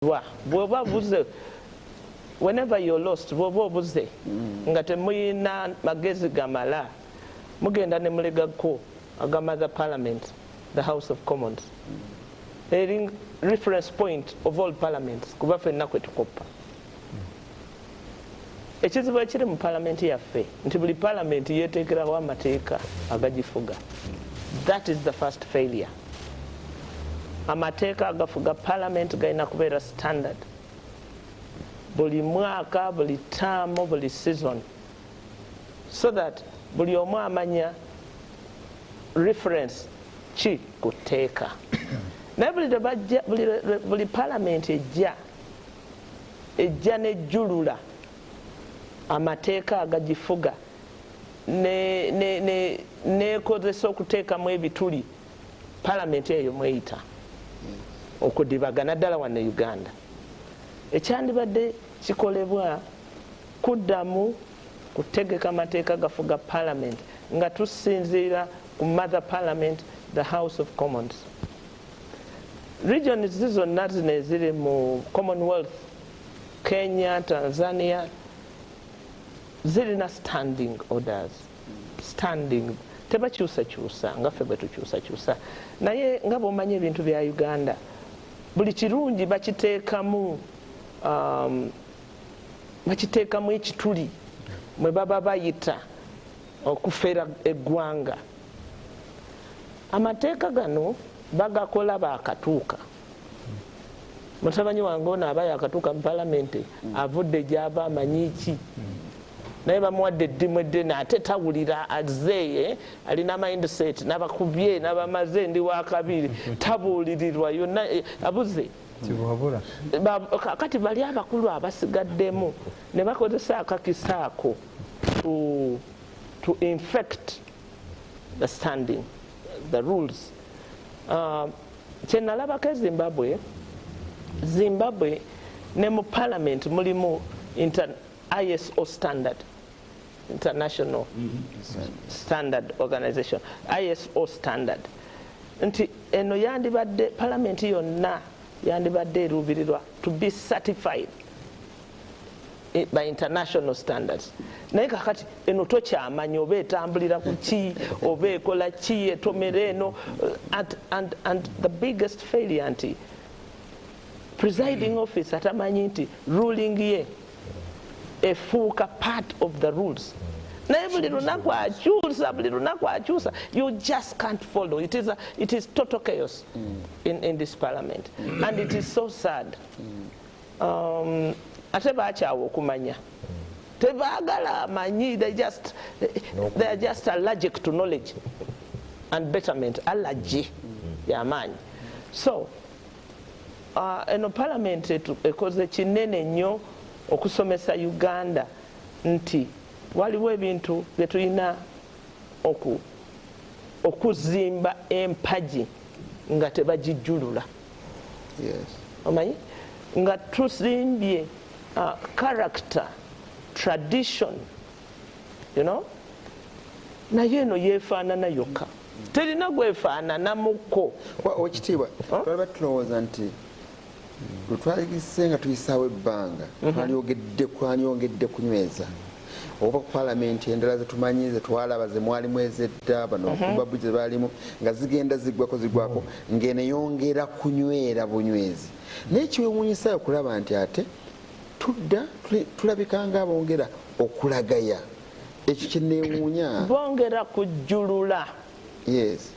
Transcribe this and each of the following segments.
bw'oba buze whenever you're lost bw'oba obuze nga temuyina magezi gamala mugenda ne mulegako agama the parliament, the House of Commons, a reference point of all parliaments kuba ffenna kwe tukoppa. Ekizibu ekiri mu parliament yaffe nti buli parliament yeteekerawo amateeka agagifuga. That is the first failure. Amateeka agafuga parliament galina kubeera standard buli mwaka, buli taamu, buli season, so that buli omu amanya reference ki ku tteeka. Naye buli parliament ejja nejjulula amateeka agagifuga nekozesa okuteekamu ebituli, parliament eyo mweyita okudibagana ddala wano Uganda. Ekyandibadde kikolebwa kuddamu kutegeka amateeka gafuga parliament nga tusinziira ku mother parliament, the House of Commons. Regions zonna zino eziri mu Commonwealth, Kenya, Tanzania, zirina standing orders. Standing tebakyusakyusa nga ffe bwe tukyusakyusa, naye nga bw'omanya ebintu bya Uganda buli kirungi bakiteekamu ekituli mwe baba bayita okufeera eggwanga. Amateeka gano bagakola baakatuuka. Mutabanyi wange ono aba yakatuuka mu palamenti avudde gy'aba amanyiiki, naye bamuwadde eddimu eddene ate tawulira, azeeye alina mindset n'abakubye n'abamaze ndi wakabiri tabuulirirwa yonna abuze. Kati bali abakulu abasigaddemu ne bakozesa akakisaako to infect the standing, the rules. Kyenalabako Zimbabwe ne mu parliament mulimu ISO standard, International Standard Organization, ISO standard. Nti eno yandibadde parliament yonna yandibadde eruubirirwa to be certified by international standards. Naye kakati eno tokyamanya oba etambulira ku ki oba ekola ki etomera eno, and the biggest failure nti presiding officer atamanyi nti ruling ye efuuka part of the rules. Naye buli lunaku akyusa, you just can't follow. It is total chaos in this parliament, and it is so sad. Ate baakyawa okumanya, tebaagala amanyi, they are just allergic to knowledge and betterment. Allergy y'amaanyi. So eno parliament ekoze kinene nnyo okusomesa Uganda nti waliwo ebintu bye tulina okuzimba empagi nga tebagijjulula. Omanyi nga tuzimbye character, tradition, you know, naye eno yeefaanana yokka, terina gwefaananamuko. Ekitiibwa twalaba tulowooza nti lwetwayigise nga tuyisaawo ebbanga twanyongedde kunyweza oba ku palamenti endala zetumanyi zetwalaba ze mwalimu ezedda bano Zimbabwe ze baalimu nga zigenda zigwako ng'eno yongera kunywera bunywezi. Naye kiwewuunyisa okulaba nti ate tudda tulabika nga bongera okulagaya. Ekyo kyenneewuunya, bongera kujjulula yes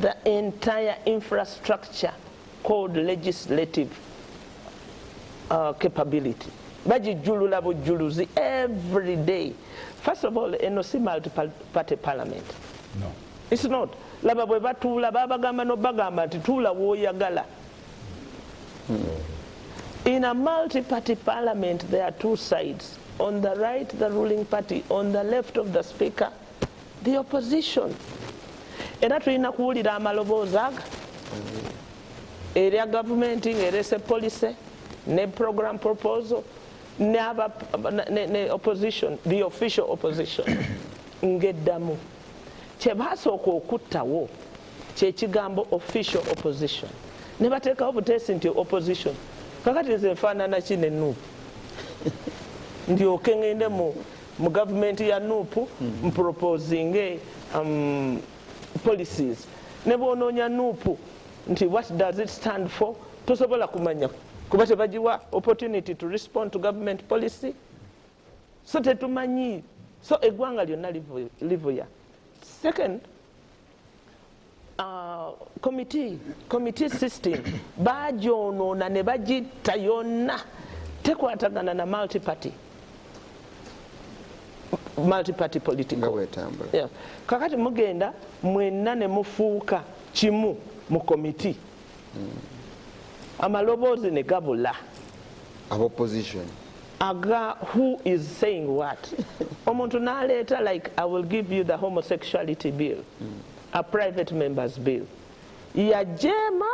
the entire infrastructure called legislative capability. Bajijjulula bujjuluzi every day. First of all, eno si multi-party parliament. No. It's not. Laba bwe batuula babagamba n'obagamba nti tuula w'oyagala. In a multi-party parliament, there are two sides. On the right, the ruling party. On the left of the speaker, the opposition. Era tulina kuwulira amaloboozi aga erya gavumenti ng'erese policy ne program proposal ne opposition, the official opposition ng'eddamu. Kye baasooka okuttawo kye kigambo official opposition. Ne bateekawo buteesi nti opposition kakati nze nfaanana ki ne Nuupu ndyoke ngende mu gavumenti ya Nuupu mproposinge policies ne bwonoonya Nuupu nti what does it stand for tosobola kumanya kuba tebagiwa opportunity to respond to government policy so tetumanyi so eggwanga lyonna livuya. Second, committee system bagyonoona ne bagitta yonna tekwatagana na multi-party political. Yeah. Kakati mugenda mwenna ne mufuuka kimu mu committee. Amaloboozi ne gabula. Opposition. Aga who is saying what? Omuntu n'aleeta like I will give you the homosexuality bill, a private member's bill. Yajeema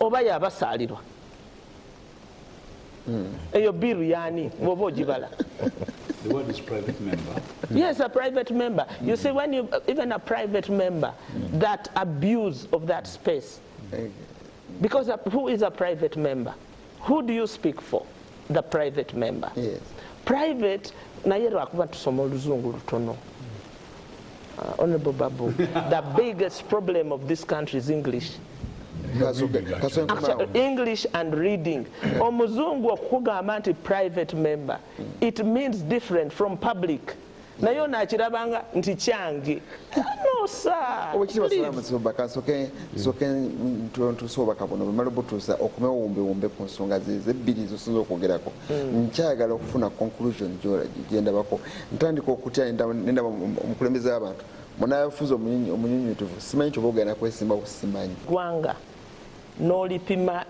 oba yabasaalirwa. Eyo bill yani bw'oba ogibala. The word is private member. Yes, a private member. You see, when you even a private member, that abuse of that space. Because who is a private member? Who do you speak for? The private member. Yes. Private, naye lwakuba tusoma oluzungu lutono. Honorable Babu, the biggest problem of this country is English. Actually, English and reading. Omuzungu okugamba nti private member, it means different from public. Naye onakirabanga nti kyange. No sir. Tusobaka bono bamala butuusa okumewumbe ku nsonga zebbiri zosinza okwogerako. Nkyagala okufuna conclusion gyendabako. Ntandika okutya nendaba omukulembeze w'abantu. Munafuza omunyunyutuvu. Simanyi kyoba ogenda kwesimba kusimanyi. Gwanga n'olipima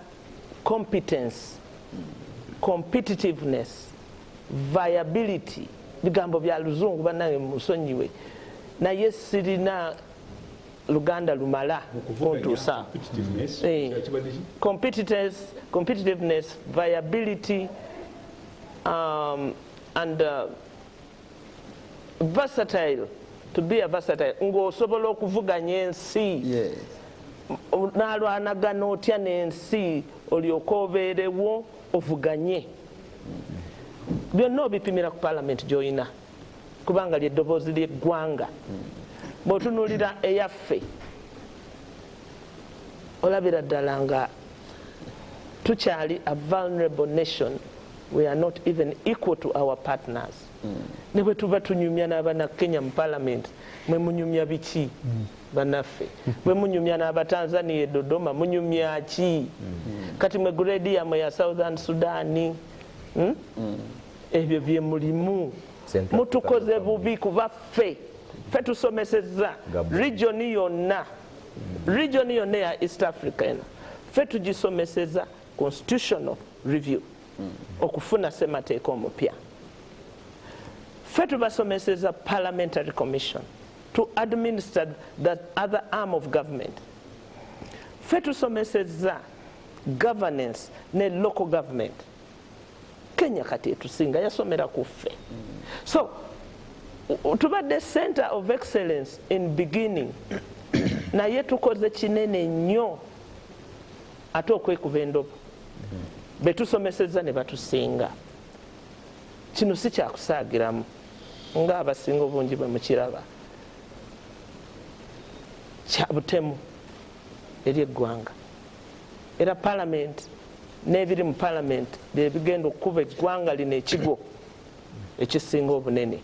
competence, competitiveness, viability. Bigambo bya luzungu bannange musonyiwe naye sirina Luganda lumala kuntuusa. Competitiveness, viability, and versatile, to be a versatile. Ng'osobola okuvuganya ensi n'alwanagana otya n'ensi olyoka obeerewo ovuganye. Byonna obipimira ku parliament gy'olina kubanga ly'eddoboozi ly'eggwanga. Bw'otunuulira eyaffe olabira ddala nga tukyali a vulnerable nation. We are not even equal to our partners. Ne bwe tuba tunyumya n'abana Kenya mu parliament mwe munyumya biki bannaffe? Bwe munyumya n'abatanzania Dodoma munyumya ki? Kati mwe grade yamwe ya Southern Sudan ebyo bye mulimu mutukoze bubi kuba ffe tusomesezza region yonna ya East Africa ffe tugisomesezza constitutional review okufuna ssemateeka omupya. Ffe tubasomesezza parliamentary commission to administer the other arm of government. Ffe tusomesezza governance ne local government. Kenya kati etusinga yasomera ku ffe. So tubadde center of excellence in beginning naye tukoze kinene nnyo ate okwekuba endobo betusomesezza ne batusinga. Kino si kyakusaagiramu ng'abasinga obungi bwe mukiraba, kya butemu eri eggwanga. Era parliament n'ebiri mu parliament bye bigenda okukuba eggwanga lino ekigo ekisinga obunene.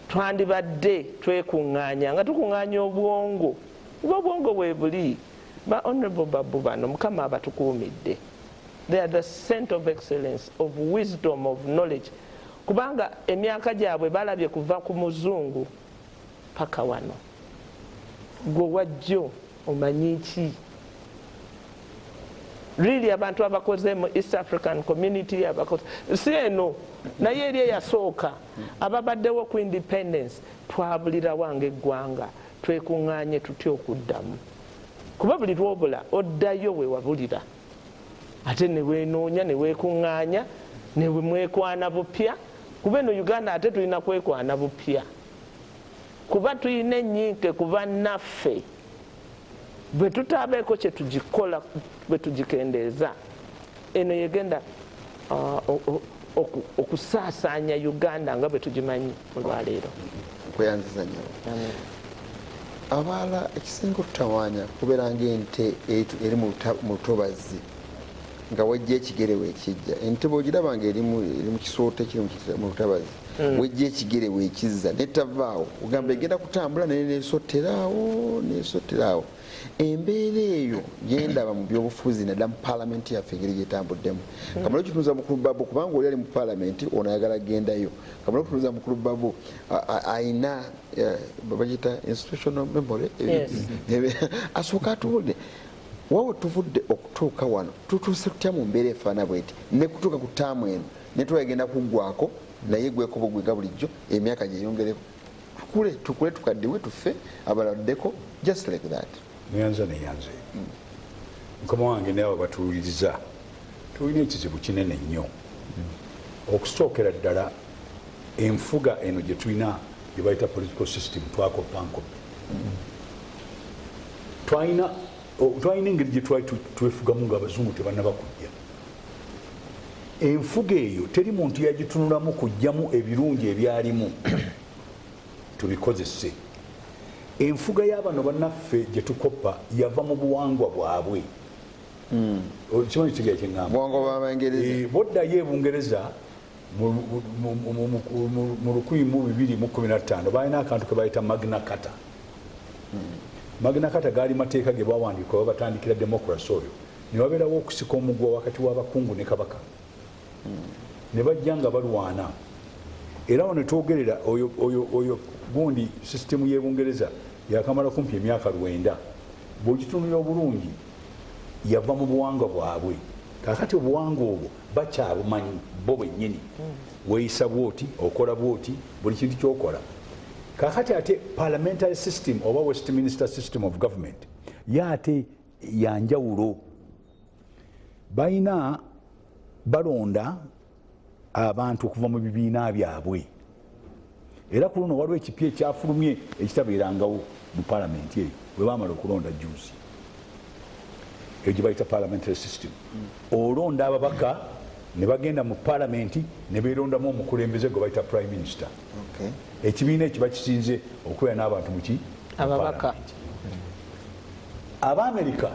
Twandibadde twekuŋŋaanya nga tukuŋŋaanya obwongo obwongo bwe buli. Ba Honorable Babu bano Mukama abatukuumidde. They are the center of excellence, of wisdom, of knowledge. Kubanga emyaka gyabwe balabye kuva ku muzungu paka wano. Gwe wajjo omanyi ki? Really abantu abakoze mu East African community abakoze si eno naye eri eyasooka ababaddewo ku independence twabulira wange eggwanga twekuŋŋaanye tutya okuddamu. Kuba buli lwobula oddayo we wabulira ate ne weenoonya ne weekuŋŋaanya ne mwekwana bupya. Kuba eno Uganda ate tulina kwekwana bupya kuba tulina ennyinke kuba naffe bwe tutabeeko kye tugikola bwe tugikendeeza eno yegenda okusaasaanya Uganda nga bwe tugimanyi mu lwaleero. Nkweyanziza nnyo. Abaala ekisinga otutawaanya kubeera ng'ente eri mu lutobazi nga wajja ekigere weekijja. Ente bw'ogiraba nga eri mu kisooto ekiri mu lutabazi wejja ekigere weekizza netavaawo ogamba egenda kutambula neesotteraawo. Embeera eyo gyendaba mu byobufuzi naddala mu paalamenti yaffe engeri gyetambuddemu. Kamala okitunuza mukulu Babu kubanga oli ali mu paalamenti ono ayagala gendayo. Kamala okutunuza mukulu Babu ayina bagiyita institutional memory asooka atuwulire wawe tuvudde okutuuka wano tutuuse tutya mu mbeera efaana bweti ne kutuuka ku taamu eno ne twagenda kuggwako naye gweko bugwiga bulijjo emyaka gyeyongereko tukule tukaddiwe tuffe abaladdeko just like that. Neyanza mukama wange naawe batuwuliriza tulina ekizibu kinene nnyo okusookera ddala enfuga eno gye tulina gye bayita political system twakoppankoppe twalina engeri gye twali twefugamu ng'abazungu tebannaba kujja. Enfuga eyo teri muntu yagitunulamu kujjamu ebirungi ebyalimu tubikozese. Enfuga y'abano bannaffe gye tukoppa yava mu buwangwa bwabwe. Kimanyi kitegeera kye ŋŋamba? Buwangwa bw'Abangereza. Boddayo e Bungereza mu 1215 balina akantu ke bayita Magna Carta. Magna Carta gaali mateeka ge bawandiika babatandikira democracy oyo ne wabeerawo okusika omugwa wakati w'abakungu ne kabaka ne bajja nga balwana. Era wano twogerera oyo gundi sisitemu y'Ebungereza yakamala kumpi emyaka 9 bw'ogitunulira obulungi yava mu buwangwa bwabwe. Kakati obuwangwa obwo bakyabumanyi bo bwennyini weeyisa bwoti okola bwoti buli kintu kyokola. Kakati ate parliamentary system oba Westminster system of government yate yanjawulo. Balina balonda abantu okuva mu bibiina byabwe. Era ku luno waliwo ekipya ekyafulumye ekitabeerangawo mu paalamenti eyo bwe baamala okulonda juzi. Eyo gye bayita parliamentary system. Olonda ababaka ne bagenda mu paalamenti ne beerondamu omukulembeze gwe bayita prime minister. Ekibiina ekyo bakisinze okubeera n'abantu muki ababaka. Ab'Amerika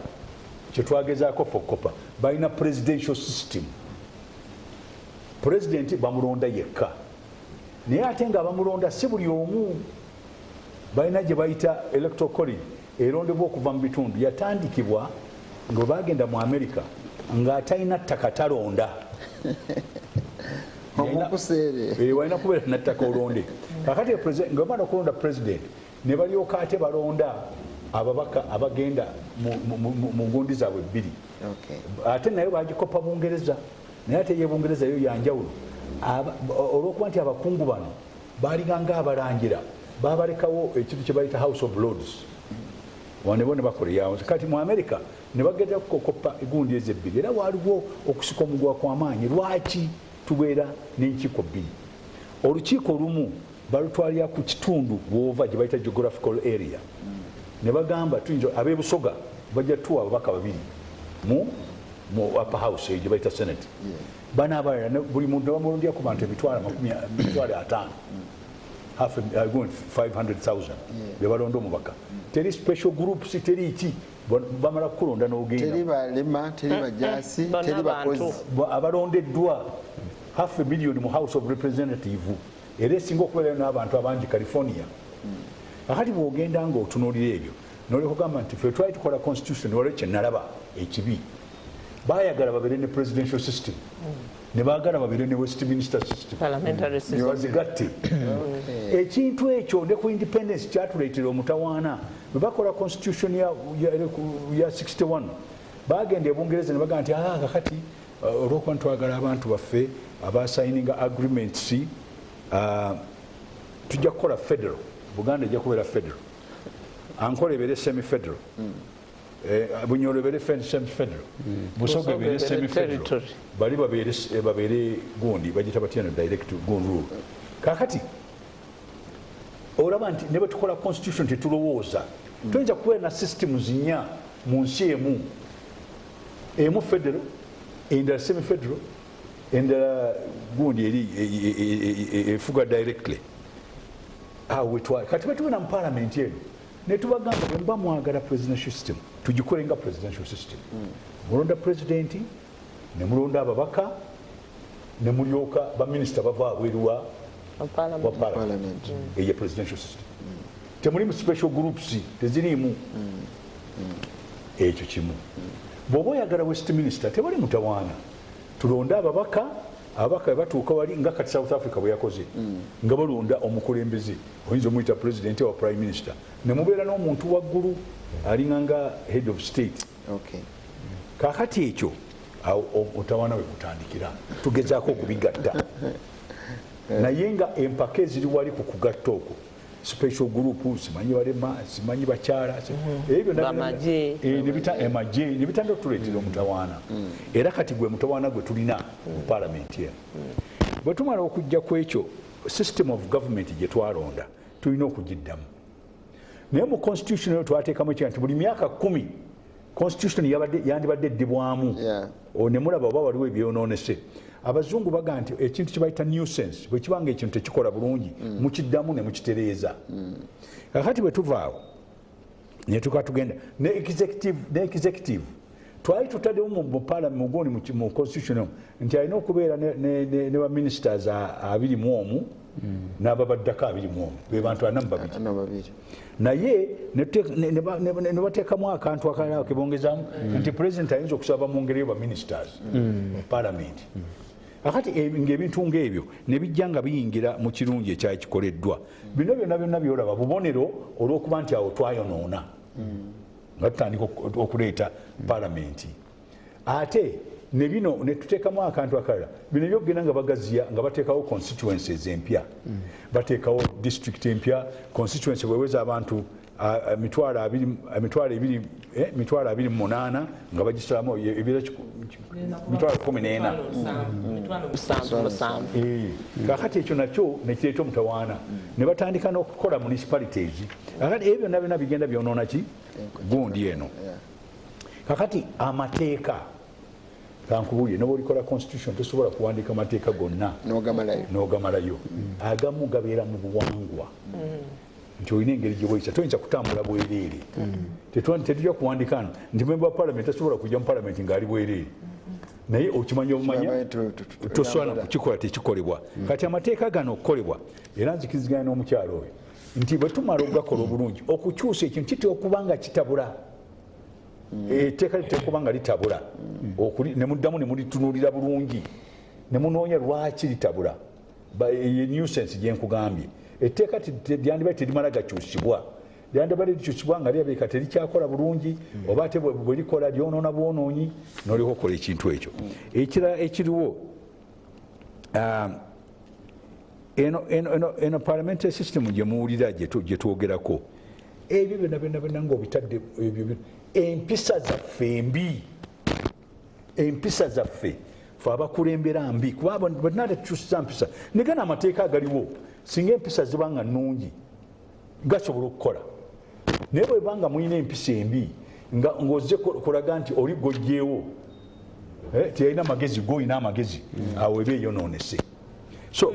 kye twagezaako fokopa balina presidential system. President bamulonda yekka naye ate nga bamulonda si buli omu. Balina gye bayita electoral college erondebwa okuva mu bitundu. Yatandikibwa nga bagenda mu Amerika ng'atalina ttaka talonda. Walina kubeera nattaka olonde. Kakati nga bamala okulonda president ne balyoka ate balonda ababaka abagenda mu ngundi zaabwe bbiri. Ate naye bagikopa Bungereza naye ate ye Bungereza yo yanjawulo olw'okuba nti abakungu bano baalinganga abalangira baabalekawo ekintu kye bayita House of Lords wanebo ne bakola yawo. Kati mu Amerika ne bagenda kukopa egundi ezebbiri era waaliwo okusika omugwa kw'amaanyi. Lwaki tubeera n'enkiiko bbiri? Olukiiko lumu balutwalira ku kitundu wova gye bayita geographical area ne bagamba tuyinza ab'ebusoga bajja tuwa ababaka babiri mu upper house gye bayita senate. Bana abalala buli muntu bamulondya ku bantu emitwalo 50 500,000 bye balonda omubaka. Teri special groups teri ki bamala kukulonda n'ogenda. Teri balema teri bajasi teri bakozi abalondeddwa 500,000 mu House of Representative. Era esinga okubeerayo n'abantu abangi California. Kakati bw'ogenda ng'otunuulira ebyo n'olikugamba nti ffe twali tukola constitution waliwo kye nalaba ekibi. Baayagala babeere ne presidential system ne baagala babeere ne Westminster system ne bazigatte. Ekintu ekyo ne ku independence kyatuleetera omutawaana. Bwe bakola constitution ya 61 baagenda e Bungereza ne bagamba nti kakati olw'okuba ntwagala abantu baffe abasayininga agreements tujja kukola federal. Buganda ejja kubeera federal. Ankola ebeere semi federal. Bunyoro ebeere semi federal. Busoga ebeere semi federal. Bali babeere gundi bagita batya direct gun rule. Kakati olaba nti ne bwe tukola constitution tetulowooza tuyinza kubeera na systems nnya mu nsi emu federal endala semi federal endala gundi eri efuga directly kati batubona mu parliament eno netubagamba bwe mba mwagala presidential system tugikole nga presidential system mulonda president ne mulonda ababaka ne mulyoka baminisita bava abweru wa parliament eyo presidential system temulimu special groups tezirimu ekyo kimu bw'oba oyagala westminster tebali mutawaana tulonda ababaka batuuka wali nga kati South Africa bwe yakoze nga balonda omukulembeze oyinza omuyita president wa prime minister ne mubeera n'omuntu waggulu alinga nga head of state kakati ekyo otawaana we kutandikira tugezaako okubigatta naye nga empaka eziri wali ku kugatta okwo special group simanyi balema simanyi bakyala ebyo emagye nebitandika okutuleetera omutawaana era kati gwe mutawaana gwe tulina mu parliament eno bwe tumala okujja ku ekyo system of government gye twalonda tulina okugiddamu naye mu constitution eyo twateekamu ekyo nti buli myaka 10 constitution yandibadde eddibwamu ne mulaba oba waliwo ebyonoonese abazungu baga nti ekintu kibayita nuisance bwe kibanga ekintu tekikola bulungi mukiddamu ne mukitereeza kakati bwe tuvaawo ne tukatugenda ne executive twali tutaddewo mu parliament mugoni mu constitution nti alina okubeera ne baministers 21 n'ababaddako 21 be bantu 42 naye ne bateekamu akantu akalala kebongezaamu nti president ayinza okusaba mu ngeri yo baministers mu parliament akati ng'ebintu ng'ebyo ne bijja nga biyingira mu kirungi ekyali kikoleddwa bino byonna byolaba bubonero olw'okuba nti awo twayonoona nga tutandika okuleeta palamenti ate ne bino ne tuteekamu akantu akalala bino byokugenda nga bagaziya nga bateekawo constituencies empya bateekawo district empya constituency bweweza abantu emitwalo 28 nga bagisalamu emitwalo 14 kakati ekyo nakyo nekireeta omutawaana ne batandika n'okukola municipalities kakati ebyo byonna byonna bigenda byonoona ki gundi eno kakati amateeka kankubuulire noba olikola constitution tosobola kuwandiika amateeka gonna n'ogamalayo agamu gabeera mu buwangwa nti olina engeri gyewoyisa toyinza kutambula bwereere tetujja kuwandikano nti memba wa parliament tasobola kujja mu parliament ng'ali bwereere naye okimanya obumanya tosobola kukikola tekikolebwa kati amateeka gano okukolebwa era nzikiriziganya n'omukyalo oyo nti bwe tumala okugakola obulungi okukyusa ekintu kitera okuba nga kitabula etteeka litera okuba nga litabula ne muddamu ne mulitunuulira bulungi ne munoonya lwaki litabula ye nuisance gye nkugambye etteeka lyandibadde terimala gakyusibwa lyandibadde likyusibwa nga lirabika terikyakola bulungi oba ate bwe likola lyonoona bwonoonyi n'oliko okola ekintu ekyo ekirala ekiriwo eno parliamentary system gye muwulira gye twogerako ebyo byonna ng'obitadde empisa zaffe embi empisa zaffe fe abakulembera mbi kuba bonna tetukyusiza mpisa ne gana amateeka agaliwo singa empisa zibanga nnungi gasobola okukola naye bwebanga mulina empisa embi ng'ozze kulaga nti oli gojjeewo teyalina magezi goyina amagezi awo eba eyonoonese so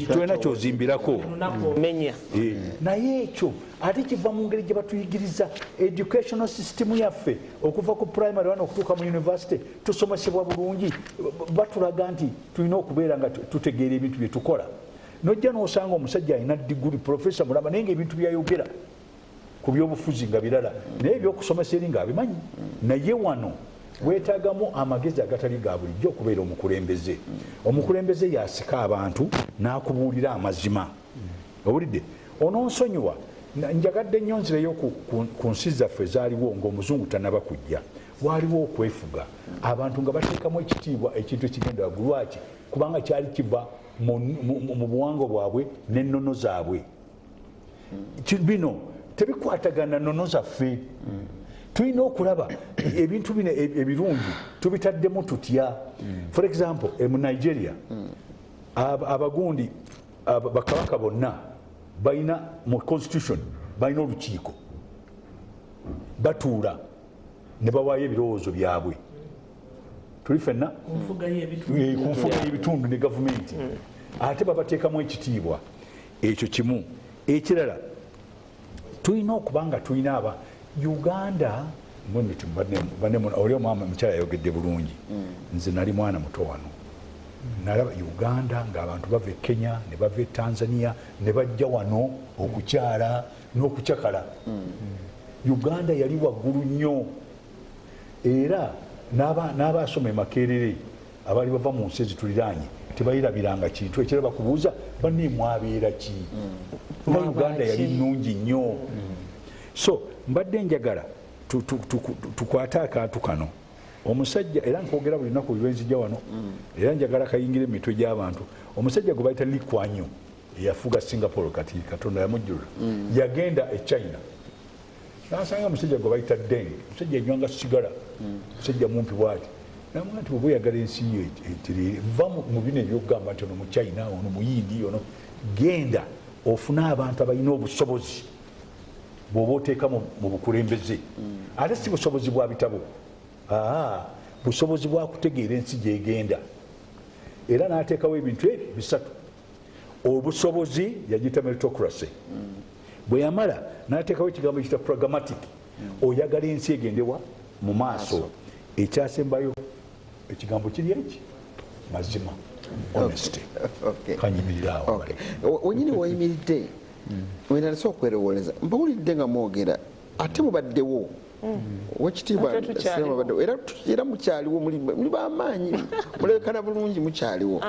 tulina kyozimbirako naye ekyo ate kiva mu ngeri gye batuyigiriza educational system yaffe okuva ku primary wano okutuuka mu university tusomesebwa bulungi batulaga nti tulina okubeera nga tutegeera ebintu bye tukola nojja n'osanga omusajja alina diguli profesa mulamba naye ngaebintu byayogera ku byobufuzi nga birala naye ebyokusomesa eri ngaabimanyi naye wano weetaagamu amagezi agatali ga bulijjo okubeera omukulembeze omukulembeze yasika abantu n'akubuulira amazima obulidde ononsonyiwa njagadde nnyo nzireyo ku nsi zaffe zaaliwo ng'omuzungu tannaba kujja waaliwo okwefuga abantu nga bateekamu ekitiibwa ekintu ekigenda waggulwaki kubanga kyali kiva mu buwangwa bwabwe n'ennono zaabwe bino tebikwatagana nnono zaffe tulina okulaba ebintu bino ebirungi tubitaddemu tutya for example mu Nigeria abagundi bakabaka bonna balina mu constitution balina olukiiko batuula ne bawaayo ebirowoozo byabwe tuli ffenna ku nfuga y'ebitundu ne gavumenti ate babateekamu ekitiibwa ekyo kimu ekirala tulina okuba nga tulina aba Uganda oli omwami mukyala yayogedde bulungi nze nali mwana muto wano nalaba Uganda ng'abantu bava e Kenya ne bava e Tanzania ne bajja wano okukyala n'okucakala Uganda yali waggulu nnyo era n'abaasoma e Makerere abaali bava mu nsi ezituliraanye tebayirabiranga kintu ekiraba kubuuza banne mwabeera ki kuba Uganda yali nnungi nnyo so mbadde njagala tukwate akantu kano omusajja era nkwogera buli lunaku lwenzijja wano era njagala kayingire mu mitwe gy'abantu omusajja gwe bayita Lee Kuan Yew eyafuga Singapore kati Katonda yamujjulula yagenda e China nasanga omusajja gwe bayita Deng omusajja enywanga sigala omusajja mumpi bwati namugamba nti bwe oyagala ensi yo va mu bino ebyokugamba nti ono mu China ono muyindi ono genda ofune abantu abalina obusobozi bw'oba oteeka mu bukulembeze ate si busobozi bwa bitabo busobozi bwa kutegeera ensi gyegenda era n'ateekawo ebintu ebyo bisatu obusobozi yagiyita meritocracy bwe yamala n'ateekawo ekigambo ekiyita pragmatic oyagala ensi egendewa mu maaso ekyasembayo ekigambo kiri eki mazima honesty kanyimirira awo wenyini wayimiridde wenalese okwerowoleza mbawulidde nga mwogera ate mubaddewo wekitiibwa era mukyaliwo muli bamaanyi mulekana bulungi mukyaliwo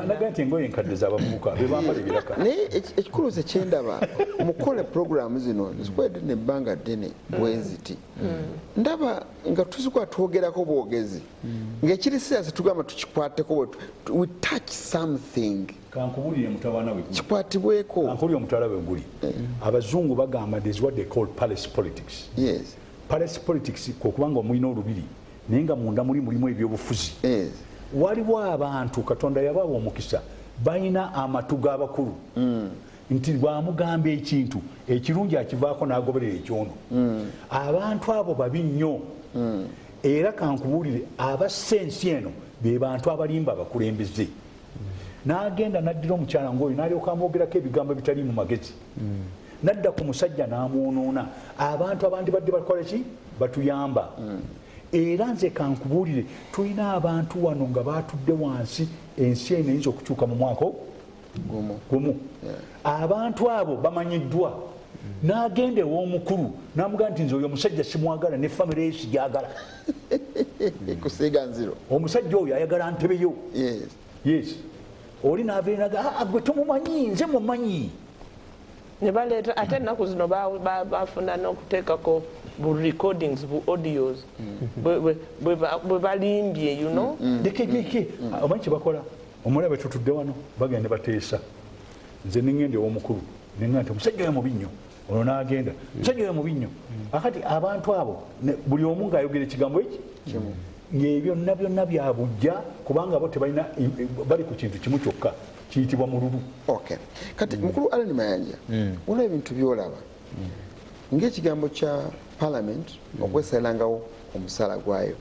naga nti engoye enkadde z'abavubuka bebambala ebiraka naye ekikulu ze kyendaba mukole puroguramu zino zikwedde nebbanga ddene bwenziti ndaba nga tuzikuba twogerako bwogezi ngaekiri siasa tugamba tukikwateko we touch something kankubulire mutawana we kikwatibweko kankubulire omutwala we guli abazungu bagamba there's what they call palace politics. Yes. Palace politics kokubanga omulina olubiri naye nga munda mulimu ebyobufuzi. Yes. Waliwo abantu Katonda yabawa omukisa balina amatu g'abakulu nti bwamugamba ekintu ekirungi akivaako n'agoberera ekyono abantu abo babi nnyo era kankubuulire abasensi eno be bantu abalimba abakulembeze n'agenda n'addira omukyala ng'oyo n'alyoka amwogerako ebigambo bitali mu magezi nadda ku musajja n'amwonoona abantu abandi badde bakola ki batuyamba era nze kankubuulire tulina abantu wano nga batudde wansi ensi eno eyinza okukyuka mu mwaka gumu abantu abo bamanyiddwa n'agenda ew'omukulu n'amugamba nti nze oyo omusajja simwagala ne famire ye sigyagala kusiiga nziro omusajja oyo ayagala ntebeyo yes oli n'abeeraga gwe tomumanyi nze mumanyi ne baleeta ate ennaku zino bafuna n'okuteekako bu recordings bu audios bwe balimbye you know dekejeke omanyi kye bakola omulaba tutudde wano bagenda bateesa nze nengenda ew'omukulu nenga nti omusajja oyo mubi nnyo ono n'agenda omusajja oyo mubi nnyo akati abantu abo buli omu ng'ayogera ekigambo eki ng'ebyo byonna byabujja kubanga bo tebalina bali ku kintu kimu kyokka kiyitibwa mululu. Okay. Kati mukulu Allen Mayanja waliwo ebintu byolaba ng'ekigambo kya parliament okwesalangawo omusala gwayo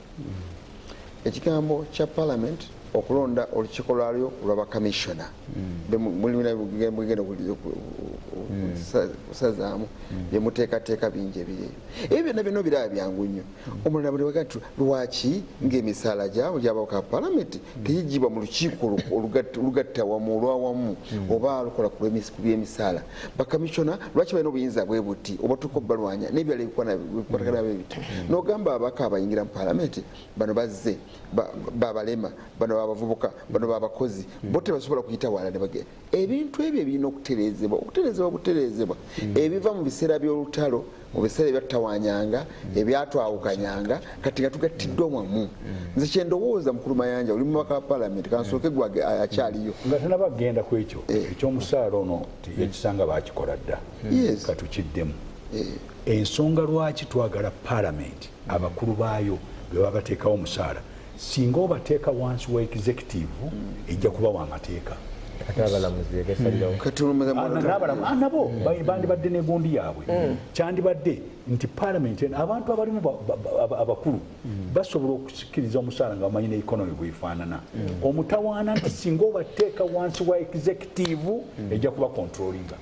ekigambo kya parliament okulonda olukiiko lwalyo olw'abakamisona kusazaamu byemuteekateeka bingi ebireyo ebyo byonna byonna biraba byangu nnyo omulala buli waga nti lwaki ng'emisaala gyabwe gy'abawaka palamenti teyigibwa mu lukiiko olugatta wamu olwawamu oba lukola ku by'emisaala bakamisona lwaki balina obuyinza bwe buti oba tuko balwanya n'ebyala ebikwatagana bebiti n'ogamba abaka abayingira mu palamenti bano bazze babalema bano babavubuka bano babakozi bo tebasobola kuyita wala ne bagenda ebintu ebyo ebirina okutereezebwa ebiva mu biseera by'olutalo mu biseera ebyattawanyanga ebyatwawukanyanga kati nga tugattiddwa wamu nze kyendowooza mukulu Mayanja oli mubaka wa palamenti kansooke gwe akyaliyo nga tenabagenda ku ekyo ekyomusaala ono ekisanga bakikola dda katukiddemu ensonga lwaki twagala palamenti abakulu baayo bwe babateekawo omusaala singa obateeka wansi wa executive ejja kubawa amateeka nabo bandibadde negundi yaabwe kyandibadde nti palamenti abantu abalimu abakulu basobola okusikiriza omusaala nga bamanyi neekonomi bwefaanana omutawaana nti singa obateeka wansi wa executive ejja kuba controllinga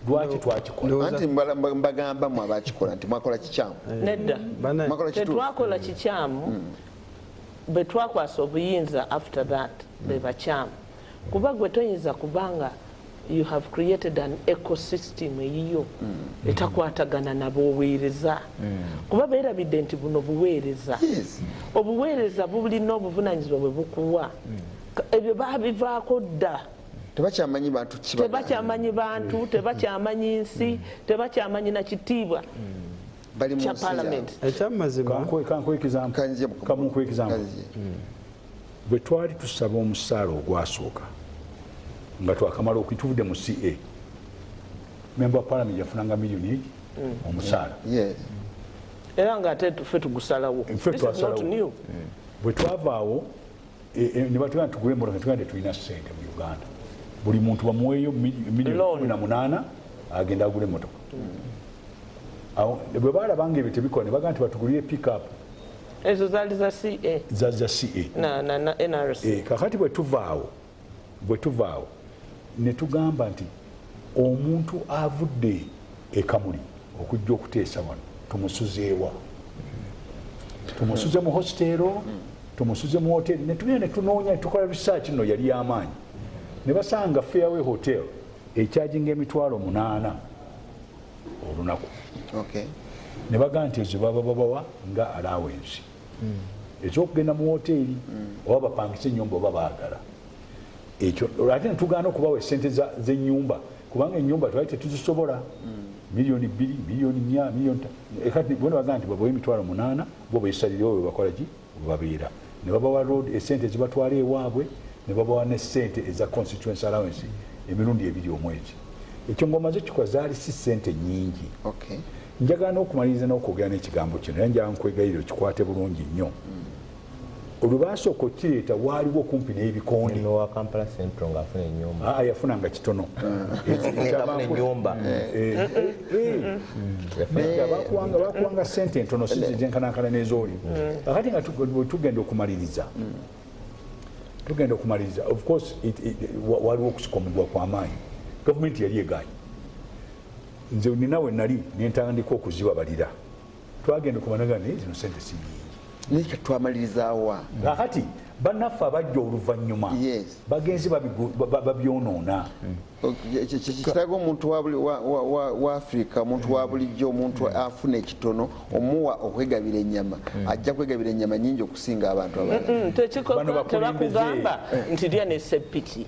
lwaki twakikola anti mbagamba mu abakikola nti mwakola kikyamu nedda tetwakola kikyamu bwe twakwasa obuyinza after that be bakyamu kuba gwe toyinza kubanga you have created an ecosystem eyiyo etakwatagana naboweereza kuba beerabidde nti buno buweereza obuweereza bulina obuvunanyizibwa bwe bukuwa ebyo babivaako dda tebakyamanyi bantu tebakyamanyi bantu tebakyamanyi nsi tebakyamanyi nakitiibwa kya palamenti ekyamazima kamunkwekizamu bwe twali tusaba omusaala ogwasooka nga twakamala okituvudde mu CA memba wa palamenti yafunanga miliyoni omusaala era nga ate ffe tugusalawo bwe twavaawo ne batugamba tugule emotoka tugamba tetulina ssente mu Uganda buli muntu bamuweeyo miliyoni 18 agenda agula emotoka bwe baalabanga ebyo tebikola ne bagamba nti batugulire pickup ezo zaali za CA za CA na NRC kakati bwe tuvaawo ne tugamba nti omuntu avudde ekamuli okujja okuteesa wano tumusuzeewa tumusuze mu hostero tumusuze mu hoteri netugenda netunoonya tukola research nno yali y'amaanyi ne basanga Fairway Hotel ekyajinga emitwalo 8 olunaku ne bagamba nti ezo babawa nga allowance ekyokugenda mu hoteri oba bapangisa ennyumba oba baagala ekyo ate netugaana okubawa esente z'ennyumba kubanga ennyumba twali tetuzisobola miliyoni 2 miliyoni 4 miliyoni ekati bona bagamba nti babawa emitwalo 8 bo beesalirawo bwe bakola ki babeera ne babawa road esente zibatwala ewaabwe ne babawa n'essente eza constituency allowance emirundi 2 omwezi ekyo ng'omaze kikola zaali si ssente nnyingi njagala n'okumaliriza n'okwogera n'ekigambo kino era njagala nkwegayirira okikwate bulungi nnyo olwo baasooka okireeta waaliwo kumpi n'ebikonde yafunanga kitono bakuwanga ssente entono sizenkanankana n'ezooli akati nga tugenda okumaliriza of course waliwo okusikomebwa kw'amaanyi gavumenti yali egaanyi nze ninawe nali nentandika okuzibabalira twagenda okumanaga naye zino sente si nyingi naye twamalirizaawa kakati bannaffe abajja oluvannyuma bagenzi babyonoona kiraga omuntu wa Africa omuntu wa bulijjo omuntu afuna ekitono omuwa okwegabira ennyama ajja kwegabira ennyama nyingi okusinga abantu tebakugamba nti lya nesepiki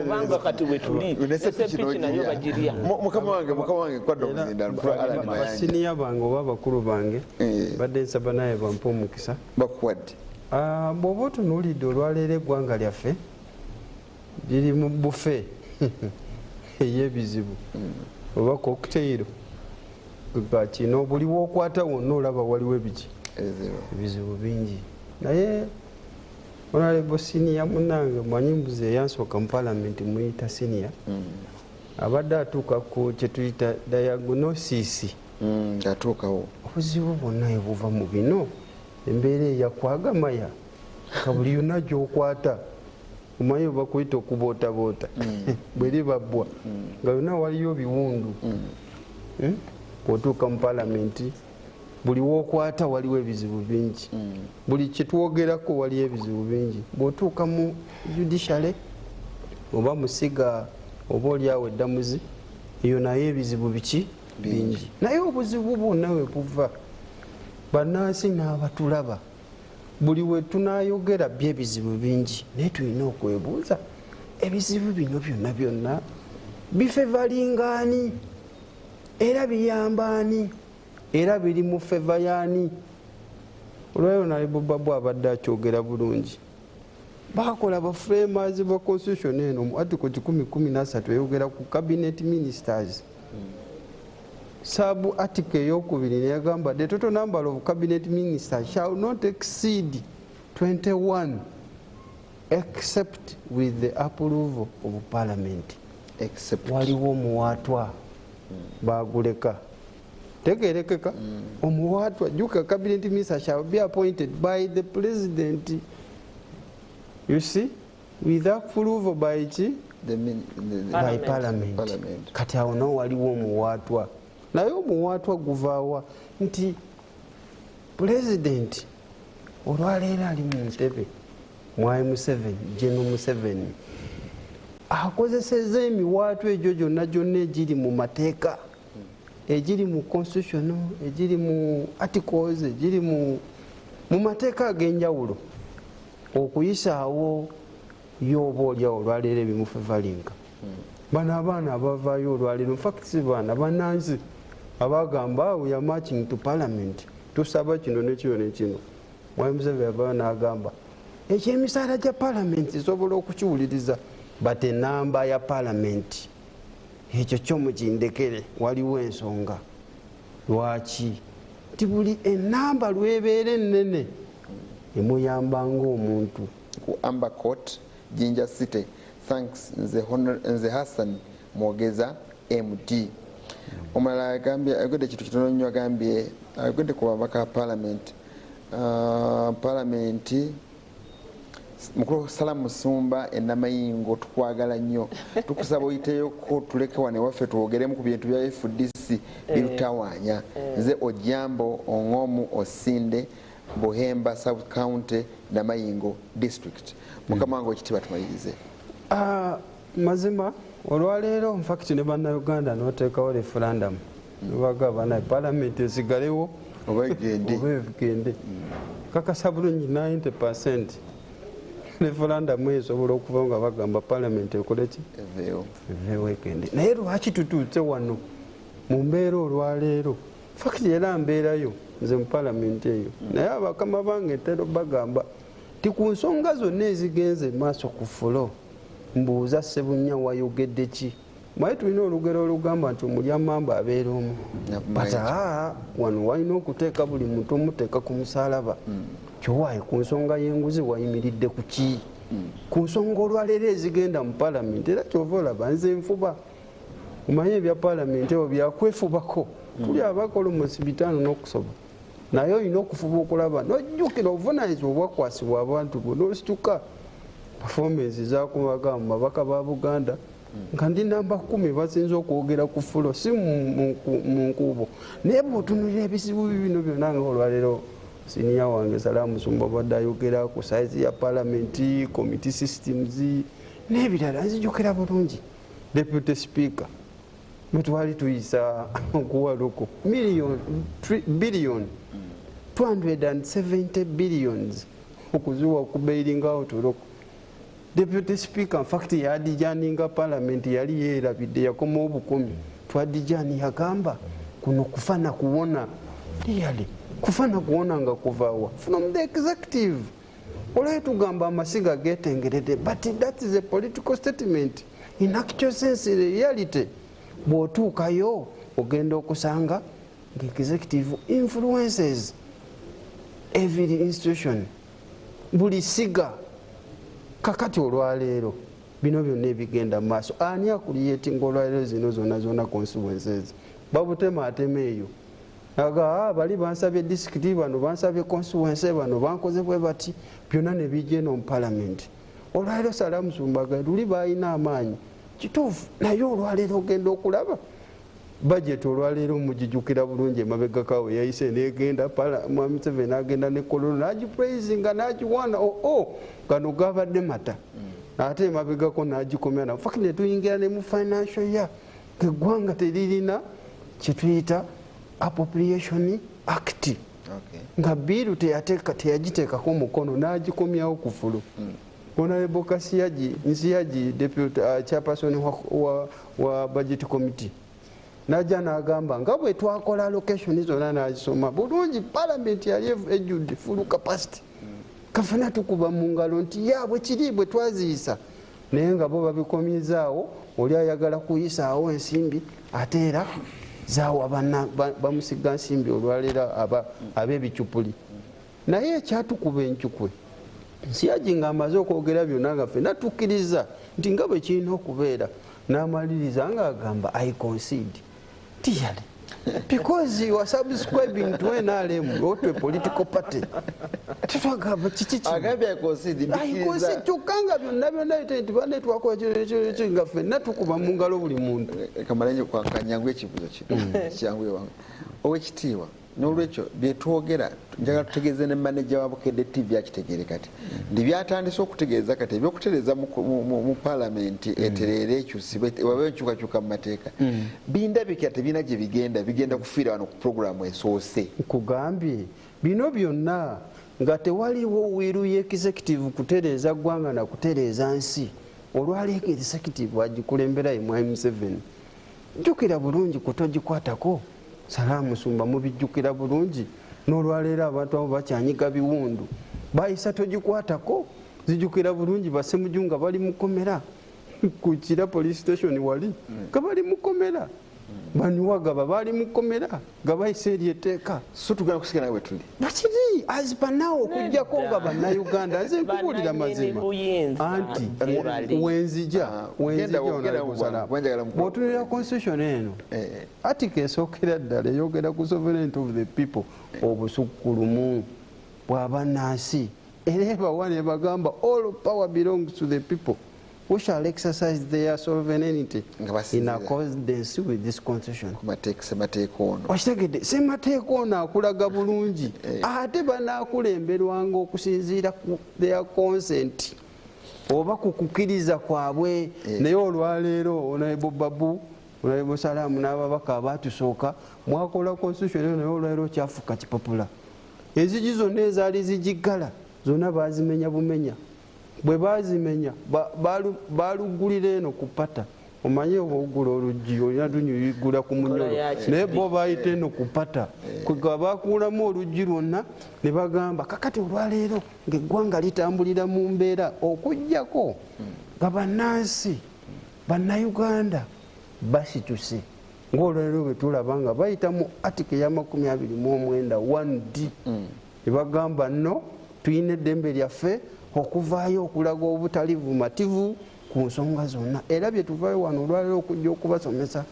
kubanga kati wetuli nesepiki nayo bagirya mukama wange kwadda basiniya bange oba abakulu bange badde nsaba naye bampa omukisa bakuwadde bw'oba otunuulidde olwaleero eggwanga lyaffe liri mu bufe ey'ebizibu oba cocktail kino buli wookwata wonna olaba waliwo ebizibu bingi naye honorable senior munange mwanyimbuzi eyansooka mu palamenti muyita senior abadde atuuka ku kyetuyita diagnosis atuukawo obuzibu bwonna ebuva mu bino embeera eyakwagamaya kabuli yonna gyokwata omanyi oba kuyita okubootaboota bweri babbwa nga yonna waliyo biwundu bwotuuka mu palamenti buli wookwata waliwo ebizibu bingi buli kyetwogerako waliyo ebizibu bingi bwotuuka mu judiciary oba musiga oba oliawo eddamuzi eyo nayo ebizibu biki bingi naye obuzibu bwonna we buva bannansi n'abatulaba buli we tunayogera by'ebizibu bingi naye tulina okwebuuza ebizibu bino byonna byonna bifevalingaani era biyambaani era biri mu feva yaani olwayo nalibu babu abadde akyogera bulungi bakola baframers ba constitution eno mu article 113 eyogera ku cabinet ministers sabu article eyokubiri neyagamba the total number of cabinet ministers shall not exceed 21 except with the approval of parliament. Except waliwo omuwaatwa baguleka tegerekeka omuwaatwa juka cabinet minister shall be appointed by the president, you see, with approval by by parliament. Kati awo no waliwo omuwaatwa naye omuwaatwa guvaawa nti president olwaleero ali mu ntebe Mwai Museveni, General Museveni akozeseza emiwaatwa egyo gyonna egiri mu mateeka, egiri mu constitutional, egiri mu articles, egiri mu mateeka ag'enjawulo okuyisaawo yoba olyawo olwaleero ebimufevalinga. Bano abaana abavaayo olwaleero infact si baana bannansi abagamba we are marching to parliament tusaba kino nekino nekino. Mwai Museveni avaayo n'agamba ekyemisaala gya parliament isobola okukiwuliriza but enamba ya parliament ekyo kyo mukindekere, waliwo ensonga lwaki nti buli enamba lwebeera ennene emuyambanga omuntu. Ku Amber Court, Jinja City, thanks Nze Hassan Mwogeza MD. Omulala agambye ayogedde ekintu kitono nnyo, agambye ayogedde ku babaka parliament mukulu Salam Musumba enamayingo tukwagala nnyo tukusaba oyiteyoko tuleke wane waffe tuwogeremu ku bintu bya FDC birutawaanya. Nze Ojambo Ongomu Osinde Buhemba South County Namayingo District. Mukama wange ekitiibwa tumalirize. Mazima olwaleero infact ne bannayuganda n'oteekawo referendum nebagamba naye parliament esigalewo oba egende kakasa bulungi 90% referendum esobola okuva nga bagamba parliament ekoleki eveewo egende. Naye lwaki tutuutse wano mu mbeera olwaleero fakiti era mbeerayo nze mu parliament eyo, naye abakama bange ntera bagamba ti ku nsonga zonna ezigenze maaso ku fulo mbuuza Ssebunya wayogedde ki. Mwaye tulina olugero olugamba nti omulyamamba abeera omu but wano walina okuteeka buli muntu omuteeka ku musalaba. Kyowaaye ku nsonga y'enguzi wayimiridde ku ki? Ku nsonga olwaleero ezigenda mu parliament era kyova olaba nze nfuba omanye ebya parliament ebyo byakwefubako. Tuli abakolomosi 5 n'okusoba naye olina okufuba okulaba n'ojjukira obuvunaanyizibwa obwakwasibwa abantu bo n'osituka performance zakubaga mu babaka ba Buganda nga ndi namba 10 basinza okwogera ku fulo si mu nkubo. Naye bw'otunuulira ebizibu bino byonna nga olwaleero siniya wange Salam Musumba badde ayogera ku size ya parliament, committee systems n'ebirala nzijukira bulungi. Deputy Speaker twali tuyisa okuwaluko billion 270 billions okuzuwa okubairinga otuloko. Deputy Speaker in fact yadijaninga parliament yali yeerabidde yakoma obukumi twadijani yagamba kuno kufana kuwona really kufana kuwona nga kuvaawa from the executive. Olwaleero tugamba amasiga getengeredde but that is a political statement. In actual sense reality bw'otuukayo ogenda okusanga nga executive influences every institution, buli siga. Kakati olwaleero bino byonna ebigenda mu maaso ani akulyetinga olwaleero zino zonna constituencies babutema atema eyo aga bali bansabye district bano bansabye constituency bano bankoze bwe bati byonna ne bijja mu parliament. Olwaleero Salam Musumba luli balina amaanyi kituufu naye olwaleero ogenda okulaba budget olwaleero mugijukira bulungi emabega kawe yayise negenda Mwami Museveni agenda ne kololo nagipraisinga nagiwana gano gabadde mata ate emabegako nagikomya na fakti netuyingira ne mu financial year eggwanga teririna kyetuyita appropriation act nga biiru teyagiteekako omukono nagikomyawo ku fulo. Honorable Kasiyagi Nsiyagi deputy chairperson wa budget committee najja n'agamba nga bwe twakola allocation zonna n'azisoma bulungi parliament yali ejjudde full capacity kafuna tukuba mu ngalo nti yaabwe kiri bwe twaziyisa naye nga bo babikomyezaawo oli ayagala kuyisaawo ensimbi ate era zaawa bamusiga nsimbi olwaleero ab'ebicupuli. Naye ekyatukuba encukwe Siyaji ng'amaze okwogera byonna nga ffenna tukkiriza nti nga bwe kirina okubeera n'amaliriza ng'agamba I concede tiyale because you are subscribing to NRM or to a political party. Tetwagamba kiki agambye I concede kyokka nga byonna nti bane twakola kyo nga ffenna tukuba mu ngalo buli muntu. Kamalenje kwankanyangu ekibuzo kino kyangu ewange owekitiibwa n'olwekyo byetwogera njagala tutegeeze ne manager wa Bukedde TV akitegeere kati ndi byatandise okutegeeza kati ebyokutereeza mu palamenti etereere ekyusibwe wabeewo enkyukakyuka mu mateeka bindabika tebirina gye bigenda kufiira wano ku puroguramu esoose. Nkugambye bino byonna nga tewaliwo wiiru executive kutereeza ggwanga na kutereeza nsi olwaleega executive agikulembera ye Mwami Museveni. Jjukira bulungi kutogikwatako Salaamu Sumba mubijjukira bulungi n'olwaleero abantu abo bakyanyiga biwundu bayisa togikwatako zijjukira bulungi Basemujju nga bali mukomera ku Kira police station wali nga bali mukomera Baniwagaba bali mukomera nga bayisa eri etteeka so tugenda kusigala bwe tuli bakiri azipanawo okujjako nga bannayuganda nze nkubuulira mazima anti wenzija bw'otunulira constitution eno article esookera ddala eyogera ku sovereignty of the people obusukkulumu bw'abannansi era ebawa ne bagamba all power belongs to the people who shall exercise their sovereignty in accordance with this constitution. Okitegedde ssemateeka ono akulaga bulungi ate banaakulemberwanga okusinziira ku their consent oba ku kukkiriza kwabwe naye olwaleero Honorable Babu Honorable Salaamu n'ababaka abatusooka mwakola constitution naye olwaleero kyafuuka kipapula. Enzigi zonna ezaali zigiggala zonna baazimenya bumenya bwe baazimenya baalugulira eno ku pata omanye obwogula oluggi olina tunyuyigula ku munyolo naye bo baayita eno ku pata kwega bakuulamu oluggi lwonna ne bagamba kakati olwaleero ng'eggwanga litambulira mu mbeera okuggyako nga bannansi bannayuganda basituse ng'olwaleero bwe tulaba nga bayita mu atike ya 29 1D ne bagamba no tuyina eddembe lyaffe okuvaayo okulaga obutali bumativu ku nsonga zonna era bye tuvaayo wano olwaleero okujja okubasomesa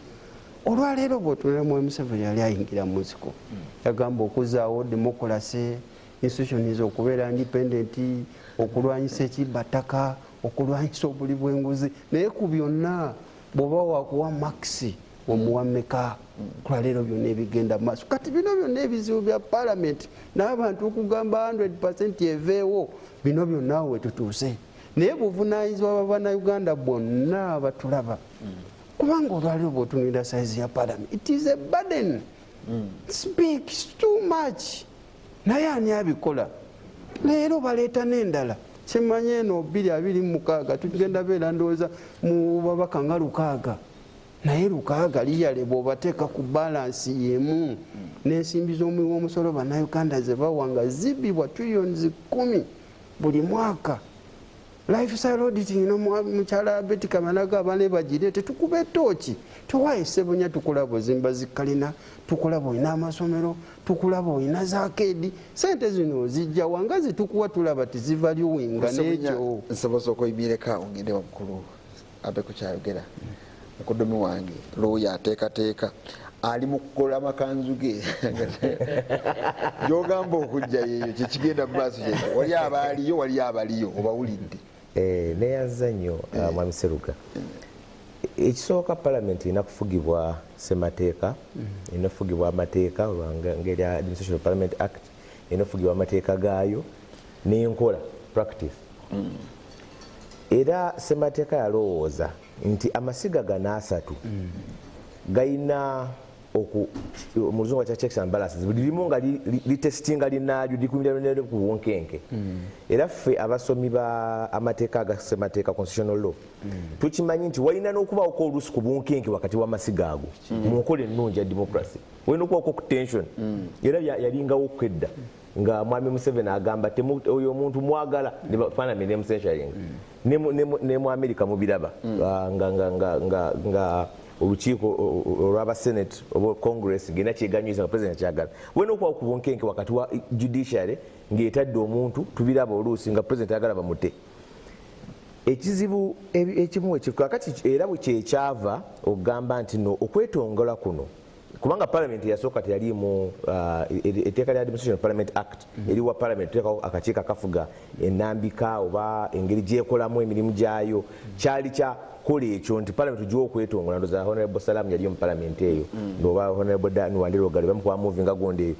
olwaleero bw'otunula Mwami Museveni yali ayingira mu nsiko yagamba okuzaawo demokolasi institutions okubeera independent okulwanyisa ekibbataka okulwanyisa obuli bw'enguzi naye ku byonna bw'oba wakuwa maxi omuwa mmeka olwaleero byonna ebigenda maaso kati bino byonna ebizibu bya palamenti n'abantu okugamba 100% eveewo bino byonna we tutuuse naye buvunaanyizibwa b'Abannayuganda bonna batulaba kubanga olwaleero bw'otunulira saizi ya palamenti it is a burden speaks too much naye ani abikola leero baleeta n'endala kimanye eno 226 tugenda beera ndowooza mu babaka nga 6 naye 6 liyale bw'obateeka ku balansi yemu n'ensimbi z'omuwi w'omusolo Bannayuganda ze bawanga zibbibwa trillions 10 buli mwaka. Lifestyle auditing mukyala Betty Kamalaga abane bagireete tukuba ettooki tuwaye Ssebunya tukulaba ozimba zikalina tukulaba olina amasomero tukulaba olina zakeedi sente zino ozijja wanga zitukuwa tulaba tizivaluwinga n'ekyo nsobola okuyimireko ngende wamukulu abe kukyayogera mukodomi wange looya ateekateeka ali mu kukola amakanzu ge gyogamba okujja yeeyo kyekigenda mu maaso kye wali abaaliyo wali abaliyo obawulidde neyanza nnyo Mwami Seruga ekisooka palamenti erina kufugibwa ssemateeka erina kufugibwa amateeka ngeri Administration of Parliament Act erina kufugibwa amateeka gaayo n'enkola practice era ssemateeka yalowooza nti amasiga gano 3 gayina omuzungu kya checks and balances buli limu nga litestinga linaalyo likumira ku bwonkenke era ffe abasomi ba amateeka agassemateeka constitutional law tukimanyi nti walina n'okubawoko oluusi ku bwonkenke wakati w'amasiga ago mu nkola ennungi ya democracy walina okubawoko ku tension era yalingawo okwedda nga Mwami Museveni agamba oyo omuntu mwagala nebafaanana ne mucensuring ne mu America mubiraba nga olukiiko olw'aba senate oba congress ngena kyeganyiza nga president kyagala wena okuba ku bunkenke wakati wa judiciary ng'etadde omuntu tubiraba oluusi nga pulezidenti ayagala bamute. Ekizibu ekimu kakati era bwe kyekyava okugamba nti no okwetongola kuno kubanga parliament yasooka teyalimu etteeka lya Administration of Parliament Act eriwa parliament tuteekawo akakiiko akafuga ennambika oba engeri gyekolamu emirimu gyayo kyali kyakola ekyo nti parliament ogiwa okwetongola ndoza Honorable Salam yali mu parliament eyo oba Honorable Dan Wandera Ogali bamukuba muvinga gonda eyo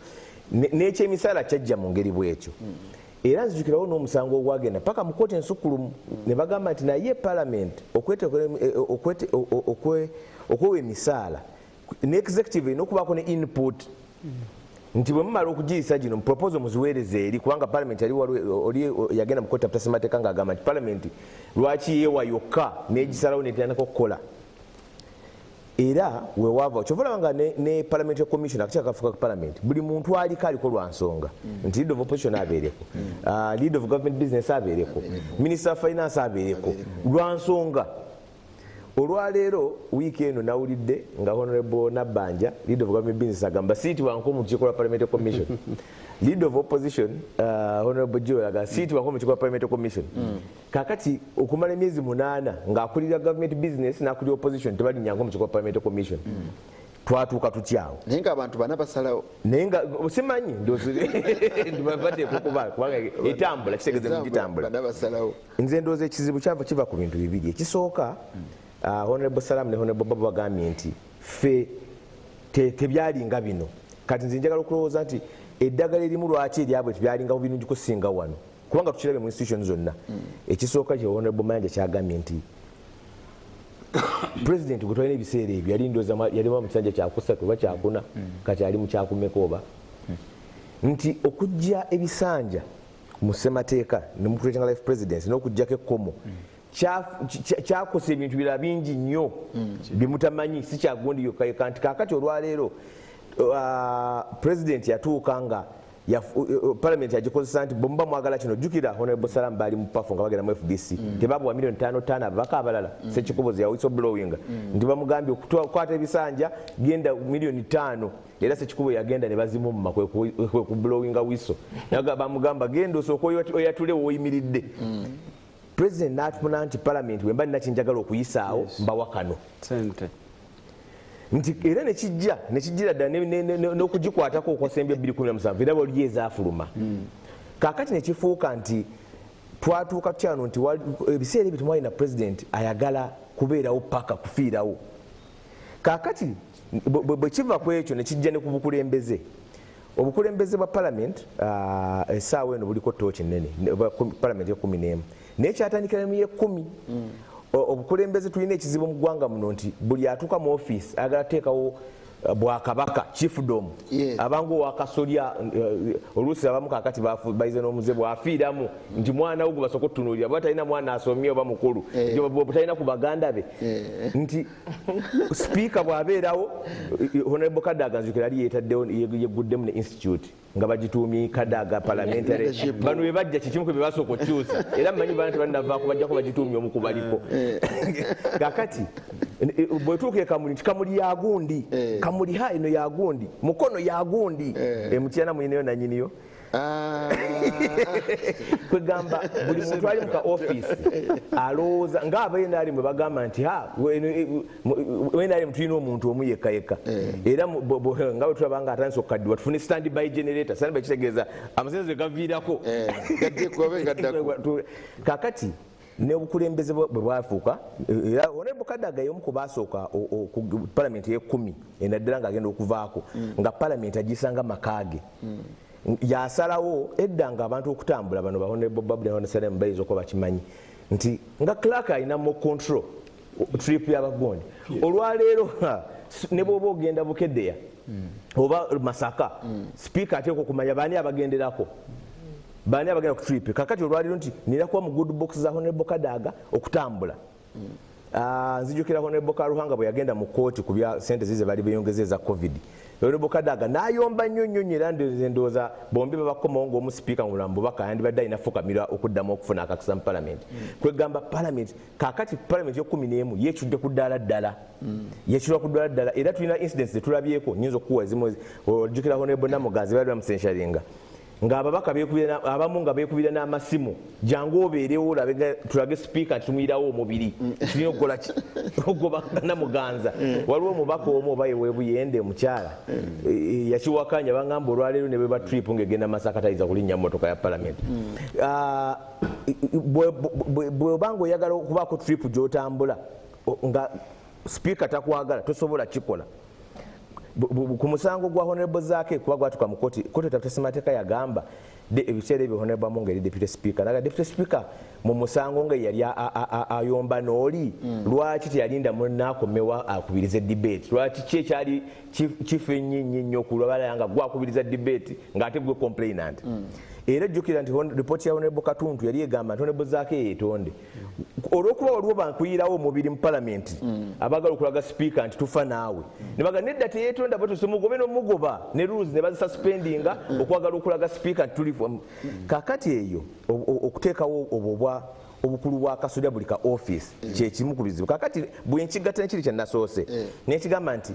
n'ekyemisaala kyajja mu ngeri bwekyo. Era nzijukirawo n'omusango ogwagenda paka mu kkooti ensukulumu ne bagamba nti naye parliament okwewa emisaala ne executive erina okubaako ne input nti bwe mumala okugiyisa gino proposal muziweereze eri kubanga parliament oli yagenda mu kkooti aputassemateeka ng'agamba nti parliament lwaki yeewa yokka n'egisalawo netandika okukola. Era weewava kyova olaba nga ne parliamentary commission akakiiko akafuga parliament buli muntu aliko lwa nsonga nti leader of opposition abeereko leader of government business abeereko minister of finance abeereko lwa nsonga. Olwaleero wiiki eno nawulidde nga Honorable Nabbanja leader of government business agamba siitibwanko mu lukiiko lwa parliamentary commission leader of opposition Honorable Joel agamba siitibwanko mu lukiiko lwa parliamentary commission. Kakati okumala emyezi 8 ng'akulira government business n'akulira opposition tebalinnyako mu lukiiko lwa parliamentary commission. Twatuuka tutyawo naye ng'abantu bana basalawo naye nga simanyi ndibabaddeko kubanga etambula kitegeeze mu gitambula. Nze ndowooza ekizibu kyava kiva ku bintu bibiri. Ekisooka Honorable Salam ne Honorable Babu bagambye nti ffe tebyalinga bino. Kati nze njagala okulowooza nti eddagala erimu lwaki eryabwe tebyalinga bulungi kusinga wano kubanga tukirabe mu institution zonna. Ekisooka kye Honorable Mayanja kyagambye nti President gwe twalina ebiseera ebyo yali ndowooza yalimu mu kisanja kyakusatu oba kyakuna kati ali mu kyakumeka oba nti okujja ebisanja mu ssemateeka ne mu creating life presidency n'okujjako ekkomo kyakosa ebintu birala bingi nnyo bimutamanyi si kyagundi yokka nti kaakati olwaleero president yatuuka nga parliament yagikozesa nti bwemuba mwagala kino jjukira Honorable Salam baali mu pafo nga bagenda mu FDC tebabuwa million 5 ababaka abalala Sekikubozi ya whistleblowing nti bamugambye okukwata ebisanja genda million 5 era Sekikubo yagenda ne bazimu muma kwe ku blowing whistle bamugamba genda osooka oyatule woyimiridde. President n'atufuna nti parliament bwe mba nina kinjagala okuyisaawo mbawa kano nti era nekijjira ddala n'okugikwatako okwasembya 2017 era bwoli ezaafuluma. Kaakati nekifuuka nti twatuuka tukyano nti ebiseera ebyo temwalina president ayagala kubeerawo paka kufiirawo. Kaakati bwe kiva ku ekyo nekijja ne ku bukulembeze. Obukulembeze bwa parliament essaawa eno buliko tooki nnene parliament ye 11 naye kyatandikira mu ye10. Obukulembeze tulina ekizibu mu ggwanga muno nti buli atuuka mu office ayagala teekawo bwakabaka chiefdom abangu wakasolya oluusi abamu kaakati bayize n'omuze bwafiiramu nti mwana wo gwe basooka okutunuulira bwe talina mwana asomye oba mukulu talina ku baganda be nti sipiika bw'abeerawo Honorable Kadaga nzukira ali yeetaddewo yeguddemu ne institute nga bagituumye Kadaga parliamentary bano bwe bajja kikimu kwe basooka okukyusa era mmanyi bana tebanavaako bajjako bagituumye omu ku baliko kaakati bwetuuka ekamuli nti kamuli yagundi kamuli ha eno yagundi mukono yagundi emutyana mwinayo nanyiniyo kwegamba buli muntu ali muka office alowooza ng'abenaali mwe bagamba nti wenaali tulina omuntu omu yekka era nga bwe tulaba nga atandise okukaddiwa tufune standby generator standby kitegeeza amasinzizo gaviirako kakati n'obukulembeze bwe bwafuuka era Honorable Kadaga y'omu ku baasooka ku parliament ye10 enaddala ng'agenda okuvaako nga parliament agisanga makaage yasalawo edda nga abantu okutambula bano ba Honorable Babu ne Honorable Salam bayinza okuba bakimanyi nti nga Clark alina mu control trip y'abagondi olwaleero ne bw'oba ogenda Bukeddeya oba Masaka speaker ateeka okumanya baani abagenderako baani abagenda ku trip kakati olwaliro nti nira kuba mu good box za Honorable Kadaga okutambula nzijukira Honorable Karuhanga bwe yagenda mu kooti ku bya sente zize bali beyongezeza covid Honorable Kadaga n'ayomba nnyo era ndowooza bombi babakomawo ng'omu sipiika mulambo baka yandibadde alina fukamira okuddamu okufuna akakisa mu parliament kwegamba parliament kakati parliament ye11 yeekidde ku ddaala ddala yeekirwa ku ddaala ddala era tulina incidents zetulabyeko nyinza okukuwa ezimu ojjukira Honorable Namugazi bali bamusenshalinga nga ababaka abamu nga beekubira n'amasimu jangu obeerewo olabe tulage sipiika nti tumuyirawo omubiri tulina okukola ki ogoba namuganza waliwo omubaka omu oba ewebuyende omukyala yakiwakanya bagamba olwaleero ne bweba trip ng'egenda Masaka tayiza kulinnya mmotoka ya palamenti bw'obanga oyagala okubaako trip gy'otambula nga sipiika takwagala tosobola kikola ku musango gwa honorable Zaake kuba gwatuka mu koti etateesemateeka yagamba ebiseera ebyo honorable Amonga eri deputy speaker naga deputy speaker mu musango nga yali ayomba n'oli lwaki teyalinda munaakomewa akubiriza debate lwaki ki ekyali kifa ennyo okulwabala nga gwakubiriza debate ng'ate gwe complainant era jjukira nti ripooti ya honorable Katuntu yali egamba nti honorable Zaake yeetonde olw'okuba waliwo bankuyirawo omubiri mu palamenti abagala okulaga sipiika nti tufa naawe ne baga nedda teyeetonda batosemugobe n'omugoba ne rules ne bazisuspendinga okwagala okulaga sipiika nti tuli kakati eyo okuteekawo obukulu bwa kasolya buli ka office kyekimu ku bizibu kakati bwenkigatta nekiri kyenasoose nekigamba nti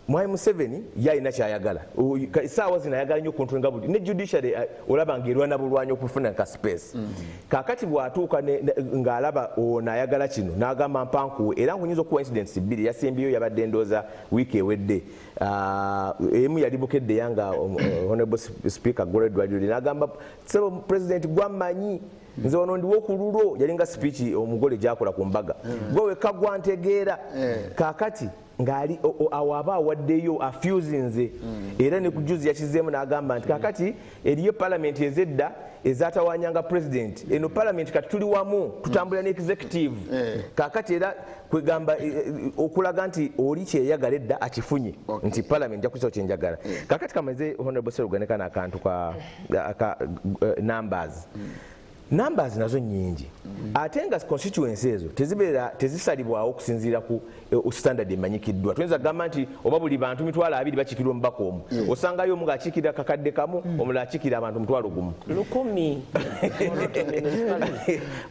Mwai Museveni yalina kyayagala saawa zino ayagala nnyo okuntunga buli ne judiciary olaba ng'erwana bulwanyi okufuna ka space kakati bw'atuuka ng'alaba ono ayagala kino n'agamba mpankuwe era nkunyinza okuwa incidents bbiri yasembiyo yabadde ndooza wiiki ewedde emu yali bukedde yanga honorable speaker Goredwadiri n'agamba sebo president gwammanyi nze ono ndiwo okululo yalinga speech omugole gyakola ku mbaga gwe wekka gwantegeera kakati ngali awo aba awaddeyo afusinze era ne kujuzi yakizeemu n'agamba nti kakati eriyo palamenti ezedda ezatawanyanga president eno palamenti kati tuli wamu tutambula ne executive kakati era kwegamba okulaga nti oli kyeyagala edda akifunye nti palamenti jakusa kyenjagala kakati kamaze honorable Seruganeka n'akantu ka numbers nazo nyingi ate nga constituency ezo tezisalibwawo okusinziira ku standard emanyikiddwa tuyinza kugamba nti oba buli bantu 200 bakiikirwa omubaka omu osangayo omu ng'akiikirira kakadde kamu omulala akiikirira abantu 1,000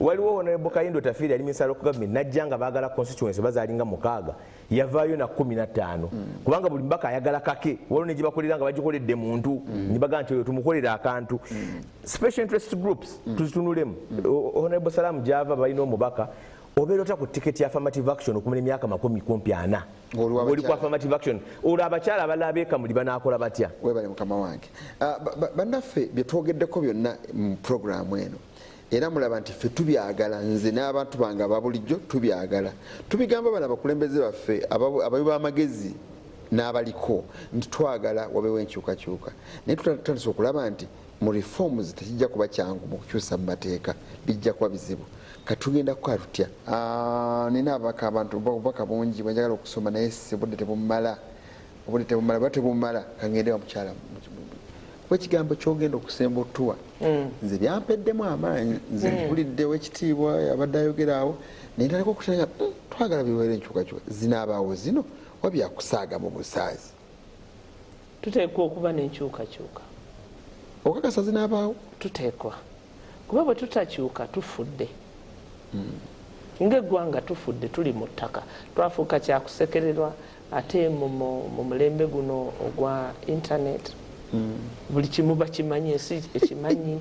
waliwo honorable Kayindo Tafiri yali minisita local government najja nga baagala constituency bazaalinga 6 yavaayo na 15 kubanga buli mbaka ayagala kake waliwo ne gye bakolera nga bagikoledde muntu ne bagamba nti oyo tumukolera akantu special interest groups tuzitunulemu honorable Salamu Java balina omubaka obeera otya ku tiketi ya affirmative action okumala emyaka 40 oli ku affirmative action olwo abakyala abalala Kamuli banaakola batya webale mukama wange bannaffe bye twogeddeko byonna mu puroguramu eno era mulaba nti ffe tubyagala nze n'abantu bange ababulijjo tubyagala tubigamba bano abakulembeze baffe ababi b'amagezi n'abaliko nti twagala wabeewo enkyukakyuka naye tutandise okulaba nti mu reforms tekijja kuba kyangu mu kukyusa mu mateeka bijja kuba bizibu katugenda kukola tutya nina abaka abantu obubaka bungi bwenjagala okusoma naye obudde tebumala tebumala kangende wa mukyala kuba ekigambo kyogenda okusemba otuwa nze byampeddemu amaanyi nze mpuliddewo ekitiibwa abadde ayogeraawo naye ntaleka okutenga twagala bibeere enkyukakyuka zinaabaawo zino wa byakusaaga mu busaazi tuteekwa okuba n'enkyukakyuka okakasa zinaabaawo tuteekwa kuba bwe tutakyuka tufudde ng'eggwanga tufudde tuli mu ttaka twafuuka kyakusekererwa ate mu mulembe guno ogwa internet buli kimu bakimanyi ensi ekimanyi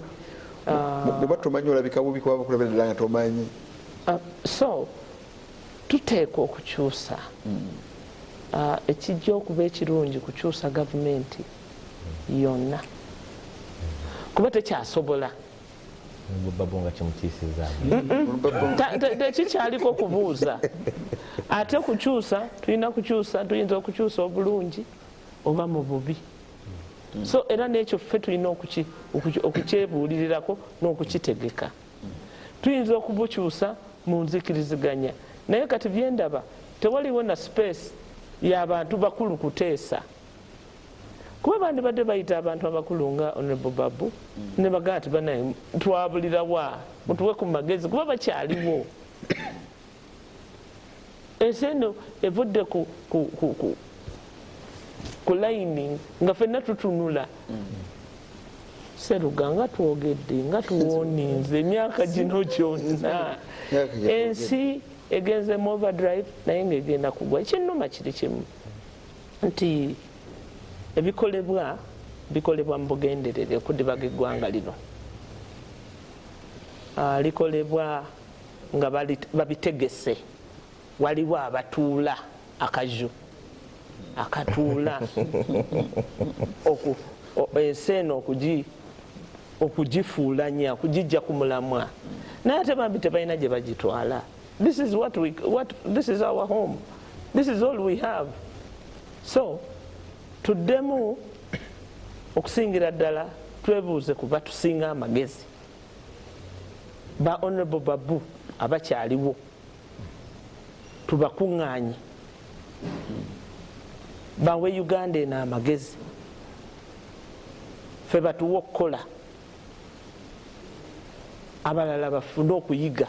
bweba tomanyi olabika bubi kuba bakulabirira nga tomanyi so tuteekwa okukyusa ekijja okuba ekirungi kukyusa gavumenti yonna kuba tekyasobola tekikyaliko kubuuza ate kukyusa tuyinza okukyusa obulungi oba mu bubi so era n'ekyo ffe tulina okukyebuulirirako n'okukitegeka tuyinza okubukyusa mu nzikiriziganya naye kati byendaba tewaliwo na space y'abantu bakulu kuteesa kuba bandibadde bayita abantu abakulu nga Honorable Babu ne bagamba nti banaye twabulirawa mutuwe ku magezi kuba bakyaliwo ensi eno evudde ku layini nga ffenna tutunula Seruga nga twogedde nga tuwoninze emyaka gino gyonna ensi egenzemu overdrive naye ngaegenda kugwa ekinnuma kiri kimu nti ebikolebwa bikolebwa mu bugenderere okudibaga eggwanga lino. Likolebwa nga babitegese, waliwo abatuula akaju akatuula ensi eno okugifuulanya okugijja ku mulamwa, naye ate bambi tebalina gye bagitwala. This is this is our home, this is all we have. So tuddemu okusingira ddala twebuuze ku batusinga amagezi, ba Honorable Babu abakyaliwo, tubakuŋŋaanye bawe Uganda eno amagezi, ffe batuwa okukola, abalala bafune okuyiga.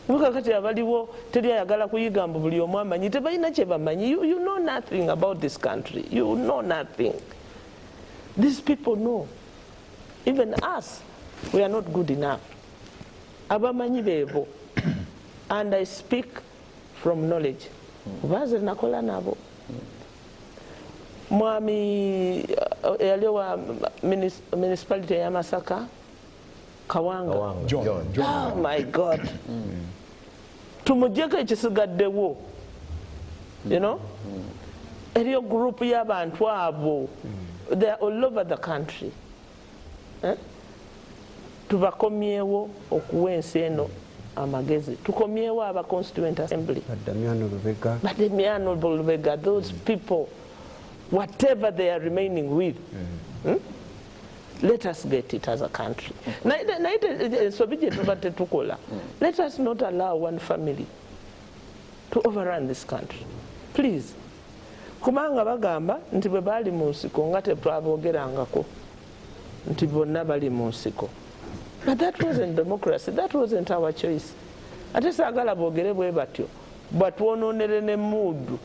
Kakati abaliwo teri ayagala kuyiga, mbu buli omu amanyi, tebalina kye bamanyi. You know nothing about this country, you know nothing. These people know. Even us, we are not good enough. Abamanyi beebo. And I speak from knowledge. Kubaze nakola nabo. Mwami yali wa municipality ya Masaka, Kawanga. John. Oh my God. Tumujjeko ekisigaddewo. You know? Eriyo group y'abantu abo. They are all over the country. Tubakomyewo okuwa ensi eno amagezi. Tukomyewo aba Constituent Assembly. Bademiano Lubega, those people, whatever they are remaining with, let us get it as a country. Let us not allow one family to overrun this country. Please. Kubanga bagamba nti bwe bali mu nsiko nga tetwabogerangako nti bonna bali mu nsiko. But that wasn't democracy. That wasn't our choice. Ate saagala boogere bwe batyo bwatwononere ne muudu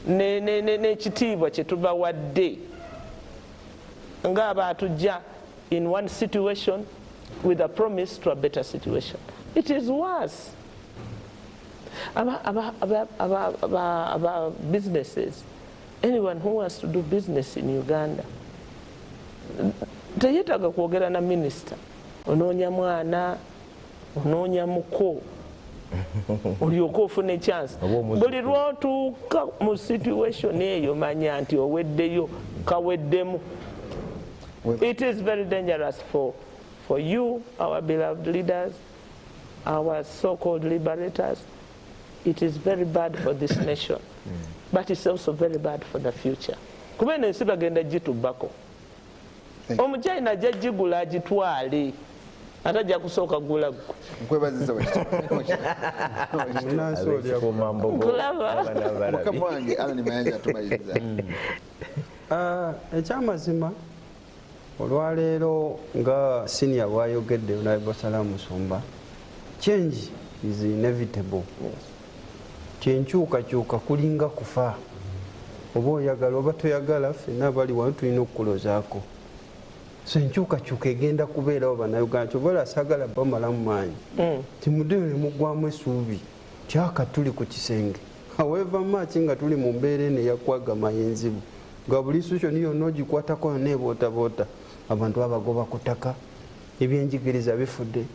n'ekitiibwa kye tubawadde nga batujja in one situation with a promise to a better situation. It is worse. About businesses, anyone who wants to do business in Uganda, teyetaga kwogera na minister, onoonya mwana, onoonya muko, olyoka ofune chance. Buli lw'otuuka mu situation eyo manya nti oweddeyo kaweddemu. It is very dangerous for you, our beloved leaders, our so-called liberators. It is very bad for this nation, but it's also very bad for the future. Kubena ensi bagenda gitubbako. Omuchina ajja gigula agitwale, atajja kusooka gula. Nkwebaziza mukamwange Alani Mayanja atumaliriza. Ekyamazima olwaleero nga senior bwayogedde Honorable Salah Musumba, change is inevitable. Kyenkyukakyuka kulinga kufa. Oba oyagala oba toyagala, ffenna bali wano tulina okukulozaako. So enkyukakyuka egenda kubeerawo bannayuganda, kyobala saagala bamalamu maanyi. Timuddeyo ne muggwamu essuubi kyaka tuli ku kisenge. However much nga tuli mu mbeera eno eyakwagama enzibu, nga buli institution yonna ogikwatako neebootaboota, abantu abagoba ku ttaka, ebyenjigiriza bifudde,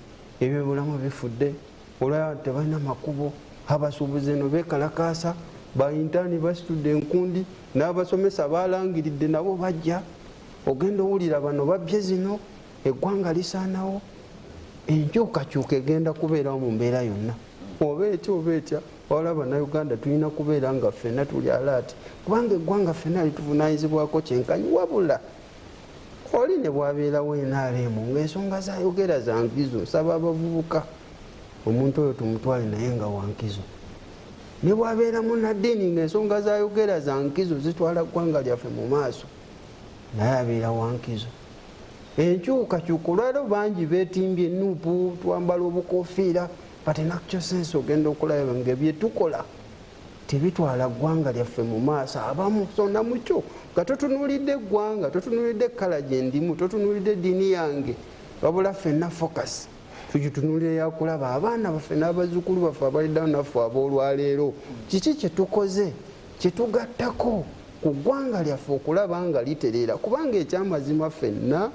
ebyobulamu bifudde, olwala tebalina makubo, abasuubuzi eno beekalakaasa, bayintaani basitudde enkundi, n'abasomesa baalangiridde nabo bajja. Ogenda owulira bano babbye zino, eggwanga lisaanawo. Enkyukakyuka egenda kubeerawo mu mbeera yonna. Oba etya oba etya, wala bannayuganda tulina kubeera nga ffenna tuli alaati, kubanga eggwanga ffenna lituvunaanyizibwako kyenkanyi. Wabula oli ne bwabeerawo NRM ng'ensonga zayogera za nkizo, nsaba abavubuka omuntu oyo tumutwale naye nga wankizo. Ne bwabeeramu naddiini ng'ensonga zayogera za nkizo zitwala ggwanga lyaffe mu maaso, naye abeera wankizo. Enkyukakyuka olwaleero bangi beetimbye ennuupu, twambala obukofiira, but in actual sense ogenda okulaba nga byetukola tebitwala ggwanga lyaffe mu maaso. Abamu sonna mukyo nga totunuulidde eggwanga, totunuulidde kkala gye ndimu, totunuulidde eddiini yange, wabula ffenna focus tugitunuulira yakulaba abaana baffe n'abazzukulu baffe abaliddawo naffe aboolwaleero kiki kye tukoze kye tugattako ku ggwanga lyaffe okulaba nga litereera, kubanga ekyamazima ffenna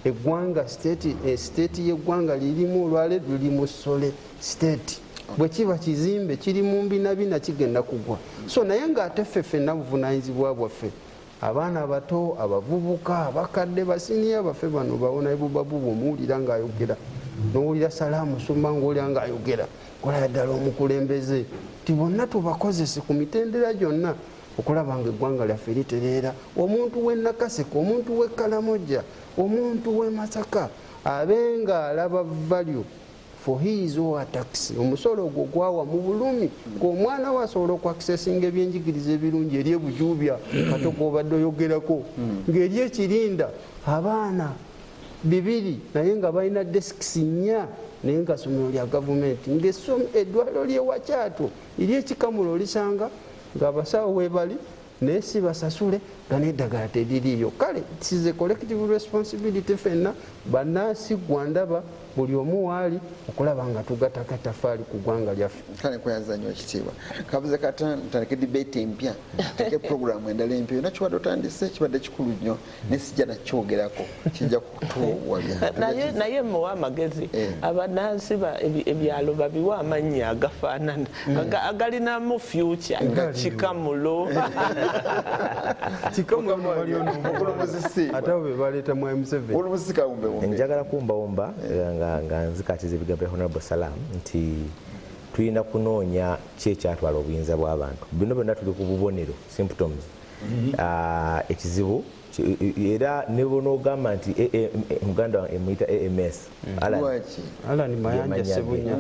eggwanga state y'eggwanga lirimu olwaleero luli mu Sole state, bwe kiba kizimbe kiri mu mbinabina kigenda kugwa. So naye ng'ate ffe ffenna buvunaanyizibwa bwaffe, abaana bato, abavubuka, abakadde, basiniya baffe bano bawona ebubabuba omuwulira ng'ayogera, n'owulira Salaamu Sumba ng'olira ng'ayogera, olaba ddala omukulembeze, ti bonna tubakozese ku mitendera gyonna okulaba nga eggwanga lyaffe litereera. Omuntu w'e Nakaseke, omuntu w'e Kalamoja, omuntu w'e Masaka abenga alaba value for his or her tax, omusolo ogwo gwawa mu bulumi ng'omwana we asobola okwakisesinga ebyenjigiriza ebirungi eri ebujubya kato g'obadde oyogerako, ng'eri ekirinda abaana 2 naye nga balina desks 4 naye nga somero lya gavumenti, eddwaliro ly'Ewakyato eri ekikamulo olisanga ng'abasawo webali naye si basasule nga n'eddagala teririiyo. Kale this is a collective responsibility ffenna bannansi gwandaba buli omu waali okulaba nga tugataka tafaali ku ggwanga lyaffe. Kale nkweyanza nnyo ekitiibwa. Kabuze kata ntandike debate empya, ntandike programu endala empya. Yonna kibadde otandise kibadde kikulu nnyo naye sijja nakyogerako kijja kutuwabya. Naye muwa amagezi abannansi ebyalo babiwa amannya agafaanana agalinamu future nga Kikamulo. Ate abo be baleeta mu M7. Njagala kumbawomba nga nzikatiza ebigambo Honorable Salam nti tulina kunoonya ki ekyatwala obuyinza bw'abantu. Bino byonna tuli ku bubonero symptoms ekizibu era ne bonoogamba nti muganda emuyita AMS Alani Mayanja Sebunya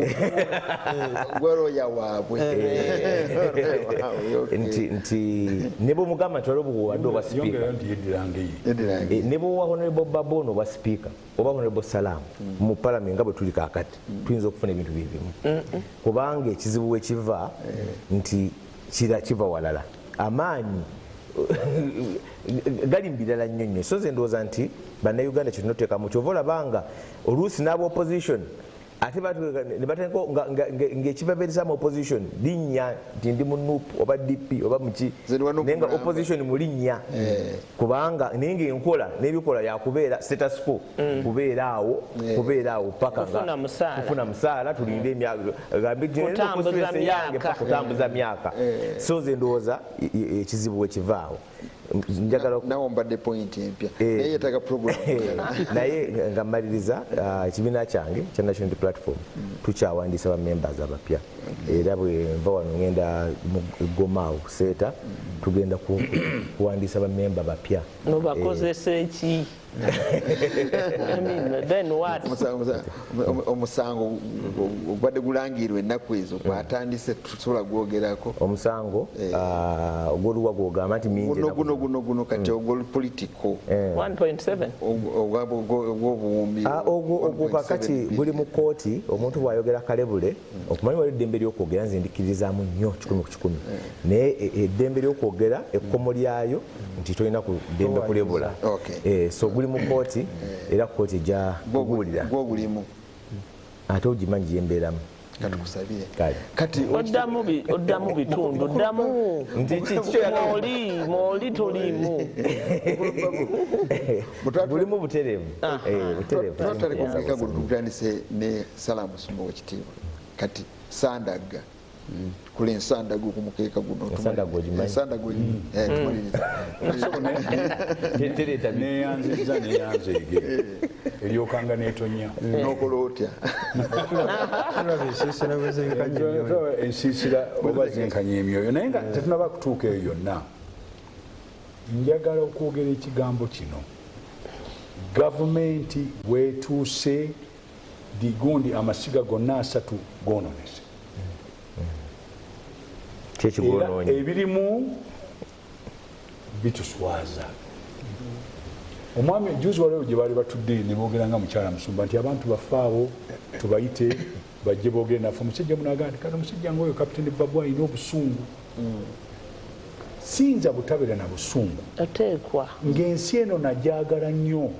gworoya waabwe nti ne bomugamba nti waliwo wadde obwa speaker ne bowa Honorable Babono obwa speaker oba Honorable Salam mu parliament nga bwe tuli kaakati tuyinza okufuna ebintu bibimu kubanga ekizibu wekiva nti kiva walala amaanyi gali mbirala nnyo nnyo. So nze ndowooza nti bannayuganda kyo tunoteekamu kyova olabanga oluusi n'aba opposition ate ne batandika ng'ekibabeereza mu opposition linnya nti ndi mu NUP oba DP oba muki naye nga opposition mu linnya kubanga naye ng'enkola n'ebikola yakubeera status quo kubeera awo paka kufuna musaala tulinde emyaka kutambuza myaka. So nze ndowooza ekizibu we kivaawo. Nawo mbadde point empya naye yetaaga program naye nga mmaliriza ekibiina kyange kya National Platform tukyawandiisa ba members abapya era bwe nva wano ngenda mu Gomaawo Seeta tugenda kuwandiisa ba member bapya. Nobakozesa eki? Then what? Omusango ogwadde gulangirwa ennaku ezo gwatandise tusobola gwogerako. Omusango ogwoluwa gwogamba nti mingi guno kati ogwolu political 1.7 ogw'obuwumbi ogwo kakati guli mu kooti omuntu bw'ayogera kalebule okumanya wali eddembe ly'okwogera nze ndikkirizaamu nnyo 100 naye eddembe ly'okwogera ekkomo lyayo nti tolina ku ddembe kulebula. So guli mu kooti era kooti ejja kuguwulira gwogulimu ate ogimanyi gyembeeramu. Katukusabire kati oddamu bitundu oddamu mwoli toliimu bulimu butereevu. Tutandika gutandise ne Salaamu Sumba w'ekitiibwa kati Sandaga kule ensandago kumukeeka guno ensandago neyanzege eryokanga netonya nokola otya ensiisira oba zenkanya emyoyo naye nga tetunaba kutuuka eyo yonna. Njagala okwogera ekigambo kino gavumenti wetuuse digundi amasiga gonna 3 gononese ebirimu bituswaza. Omwami juzi waliwo gye baali batudde ne boogera nga mukyala Musumba nti abantu bafaawo tubayite bajje boogere naffe. Omusajja munagandi kati omusajja ngaoyo kapiteni Babu alina obusungu siyinza butabeera na busungu ateekwa ng'ensi eno najagala nnyo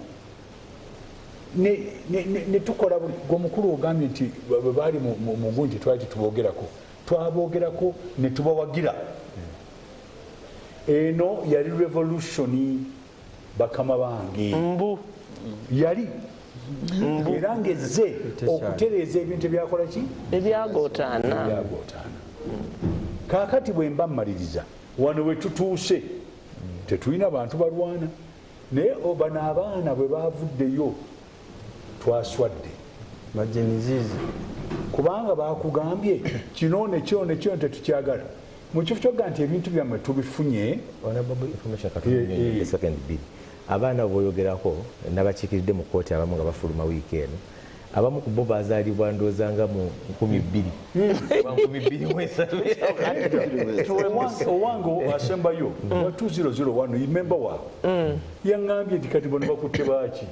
ne tukola gw'omukulu ogambye nti bwe baali mu gunji twali tuboogerako twabogerako ne tubawagira eno yali revolution bakama bange mbu yali era ngezze okutereeza ebintu ebyakola ki ebyagotaana kaakati bwe mba mmaliriza wano we tutuuse tetulina bantu balwana naye bano abaana bwe baavuddeyo twaswadde bajenizizi kubanga bakugambye kino nekyo tetukyagala mu kifo kyoga nti ebintu byammwe tubifunye abaana boyogerako nabakiikiridde mu kooti abamu nga bafuluma wiiki eno abamu ku bo bazaalibwa ndowooza mu 2023 owange asembayo wa 2001 memba waabwe yaŋŋambye nti kati bono bakutte baaki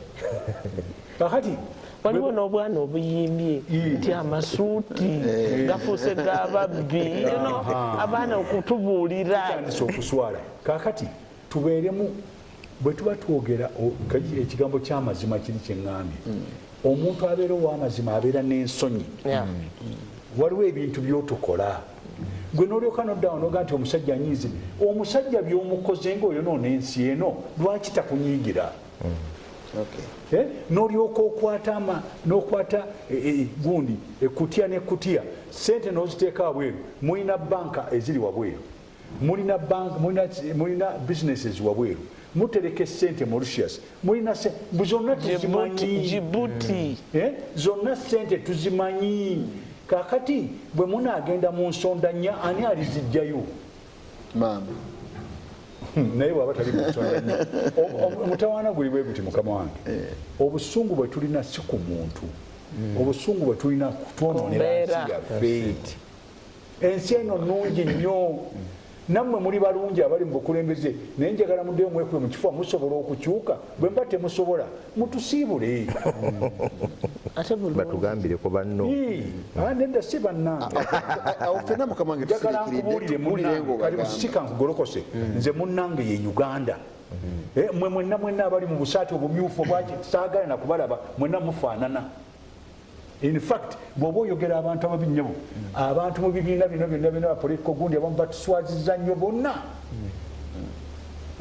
kakati waliwo n'obwana obuyimbye nti amasuuti gafuuse g'ababbi abaana okutubuulira tandise okuswala kakati tubeeremu bwe tuba twogera ekigambo ky'amazima kiri kyeŋŋambye omuntu abeera ow'amazima abeera n'ensonyi waliwo ebintu byotukola gwe n'olyoka noddawo noga nti omusajja anyiize omusajja by'omukoze ngaoyonoona ensi eno lwaki takunyiigira n'olyoka n'okwata gundi ekutya nekutya sente n'oziteeka wabweru mulina banka eziri wabweru mulina businesses wabweru mutereka sente Mauritius mulina zonna tuzimanyi zonna sente tuzimanyi kakati bwe munaagenda mu nsondanya ani alizijjayo maama naye bwaba tali mu nsondanya omutawaana guli bwe guti mukama wange obusungu bwe tulina si ku muntu obusungu bwe tulina kutwonoonera ensi yaffe ensi eno nnungi nnyo nammwe muli balungi abali mu bukulembeze naye njagala muddeyo mwekube mu kifo musobola okukyuka bwe mba temusobola mutusiibule batugambireko banno nedda si bannange njagala nkubuulire munnange kali busisika nkugolokose nze munnange ye Uganda mwe mwenna abali mu busaati obumyufu obwaki saagala nakubalaba mwenna mufaanana in fact bw'oba oyogera abantu ababinyabo abantu mu bibiina bino byonna bapolitiko gundi abamu batuswaziza nnyo bonna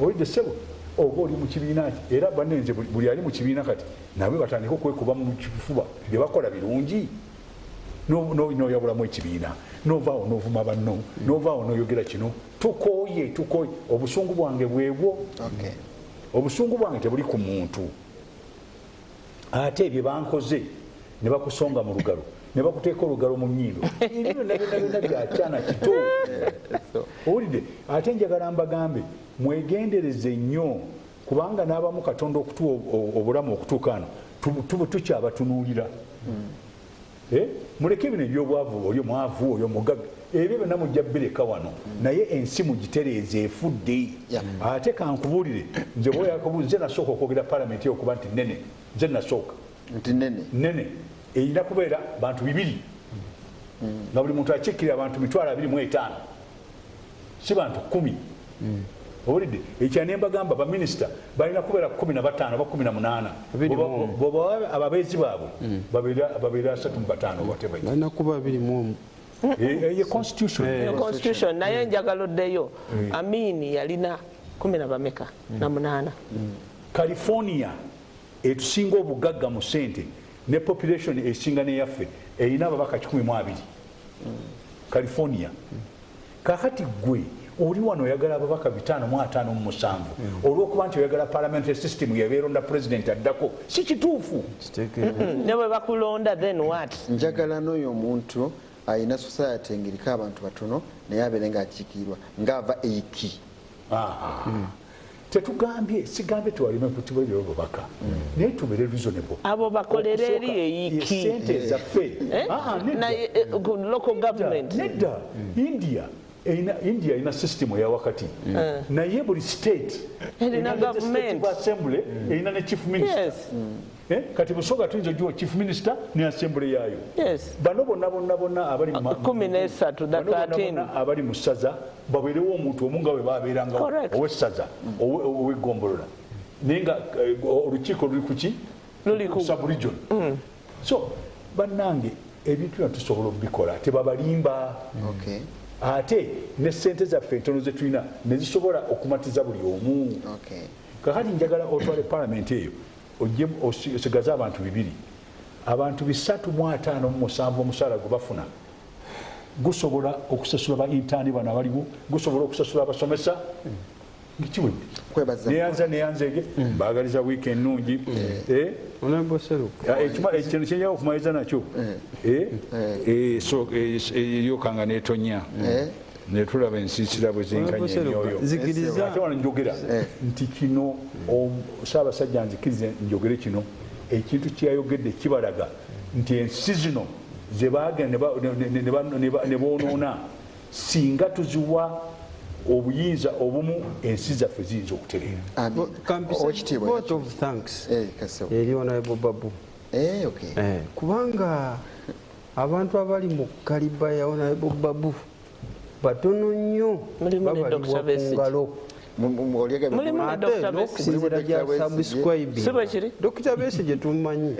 olidde ssebo oba oli mu kibiina ki era banenze buli ali mu kibiina kati nawe batandika okwekuba mu kifuba bye bakola birungi n'oyabulamu ekibiina n'ovaawo n'ovuma banno n'ovaawo n'oyogera kino tukooye obusungu bwange bwebwo obusungu bwange tebuli ku muntu ate ebyo bankoze ne bakusonga mu lugalo ne bakuteeka olugalo mu nnyindo ebyo byonna byakyana kito owulidde ate njagala mbagambe mwegendereze nnyo kubanga n'abamu Katonda okutuwa obulamu okutuuka ano tukyabatunuulira muleke bino ebyobwavu oyo mwavu oyo mugagga ebyo byonna mujja bireka wano naye ensi mugitereeza efudde ate kankubuulire nze bwoyakubuuza nze nasooka okwogera palamenti okuba nti nene nze nasooka nti nene erina kubeera bantu 2 nga buli muntu akikkirira abantu 25,000 si bantu 10 owulidde ekyane mbagamba baminisita balina kubeera 15 oba 18 bwoba ababeezi baabwe babeera 35 balina kuba 21 ye constitution naye njagala oddeyo Amini yalina 18 na 8 California etusinga obugagga mu sente ne population esinga neyaffe erina ababaka 12 California kakati gwe oli wano oyagala ababaka 557 olw'okuba nti oyagala parliamentary system yabeeronda president addako si kituufu ne bwe bakulonda then what njagala n'oyo omuntu ayina society engiriko abantu batono naye abeere ng'akiikirwa ng'ava eiki tetugambye sigambye tuwalime kutibwa ebyo babaka naye tubeere reasonable abo bakolera eri eiki sente zaffe local government nedda India ina system ya wakati naye buli state erina government assembly erina ne chief minister kati busoga tuyinza jua chief minister ne assembly yayo bano bonna abali mu 13 abali mu saza babeerewo omuntu omunga we babeeranga owessaza owegombolola nenga olukiiko luli kuki luli ku sub-region so bannange ebintu byonna tusobola okubikola tebabalimba ate ne ssente zaffe entono ze tulina ne zisobola okumatiza buli omu. Kakati njagala otwale paalamenti eyo ojje osigaze abantu 2 abantu 357 omusaala gwe bafuna gusobola okusasula ba intaani bano abaliwo, gusobola okusasula abasomesa nkikiwedde neyanzege mbaagaliza wiiki ennungi ekino kyenjawo okumaliriza nakyo yokanga netonya netulaba ensiisira bwe zinkanye emyoyo ate wano njogera nti kino Ssaabasajja nzikirize njogere kino ekintu kyeyayogedde kibalaga nti ensi zino ze baagenda ne boonoona singa tuziwa obuyinza obumu ensi zaffe ziyinza okutereera. Vote of thanks eri Honorable Babu kubanga abantu abali mu kaliba ya Honorable Babu batono nnyo babaliwa ku ngalo. N'okusinziira gya subscribing Dr. Besigye tumanyi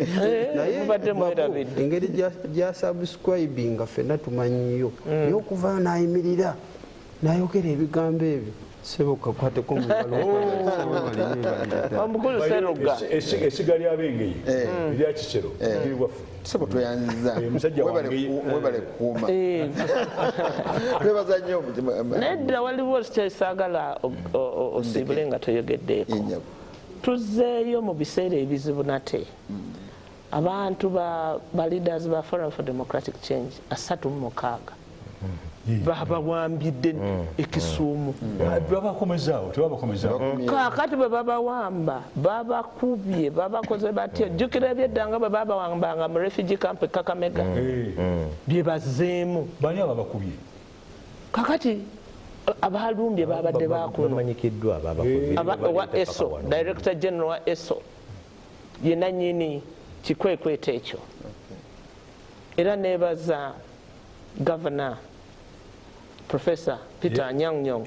naye engeri gya subscribing ffenna tumanyiyo naye okuva n'ayimirira n'ayogera ebigambo ebyo sebo kakwateko mu ngalo omukulu Seruga esiga ly'Abengeyi erya Kisero liri waffe sebo tweyanziza webale kuuma twebaza nnyo nedda waliwo kyesaagala osiibule nga toyogeddeeko tuzzeeyo mu biseera ebizibu nate abantu ba leaders ba Forum for Democratic Change 36 babawambidde ekisuumu babakomezaawo tebabakomezaawo kaakati bwe babawamba babakubye babakoze batya jjukira ebyeddanga bwe babawambanga mu refugee camp Kakamega bye bazzeemu bani ababakubye kaakati abalumbye babadde bamanyikiddwa wa ESO Director General wa ESO ye nannyini kikwekweta ekyo era neebaza Governor Professor Peter Anyang'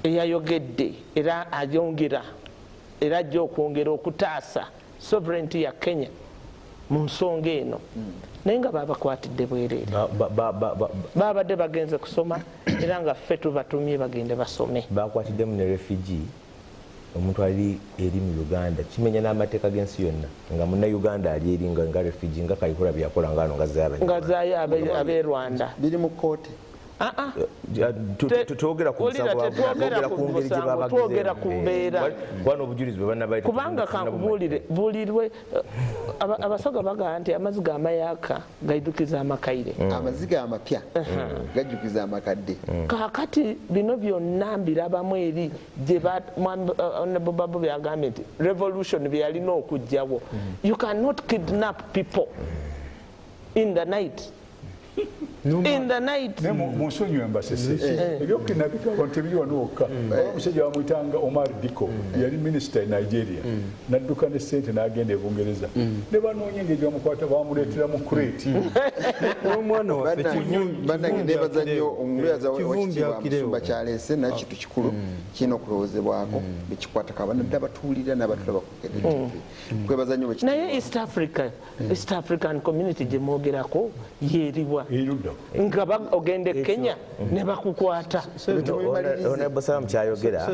eyayogedde era ayongera era ajja okwongera okutaasa sovereignty ya Kenya mu nsonga eno naye nga babakwatidde bwereere babadde bagenze kusoma era nga ffe tubatumye bagende basome bakwatiddemu ne refugee omuntu ali eri mu Uganda kimenya n'amateeka g'ensi yonna nga munnauganda ali eri nga refugee nga Kayihura byakola ngano nga zaayo ab'e Rwanda biri mu kooti twogera ku musango twogera ku mbeera obujulizi bwe banna baita kubanga kankubuulire buulirwe abasoga bagamba nti amaziga amayaka gaidukiza amakaire amaziga amapya gajjukiza amakadde kaakati bino byonna mbirabamu eri gye Honorable Babu byagambye nti revolution bye yalina okugjawo. You cannot kidnap people in the night. In the night. Musonyi embasese. Ebyokinabika abantu biri wano wokka. Omusajja bamuyitanga Omar Diko yali minister in Nigeria. Nadduka ne ssente n'agenda e Bungereza. Ne banoonya engeri bamukwata bamuleetera mu crate. N'omwana waffe bannange neebaza nnyo omulwaza w'ekitiibwa Musumba kyaleese nakintu kikulu kirina okulowoozebwako bekikwata kabanadde abatuulira n'abatulaba kwebaza nnyo naye East African community gye mwogerako yeeriwa nga ogende Kenya ne bakukwata. Honorable Salamu kyayogera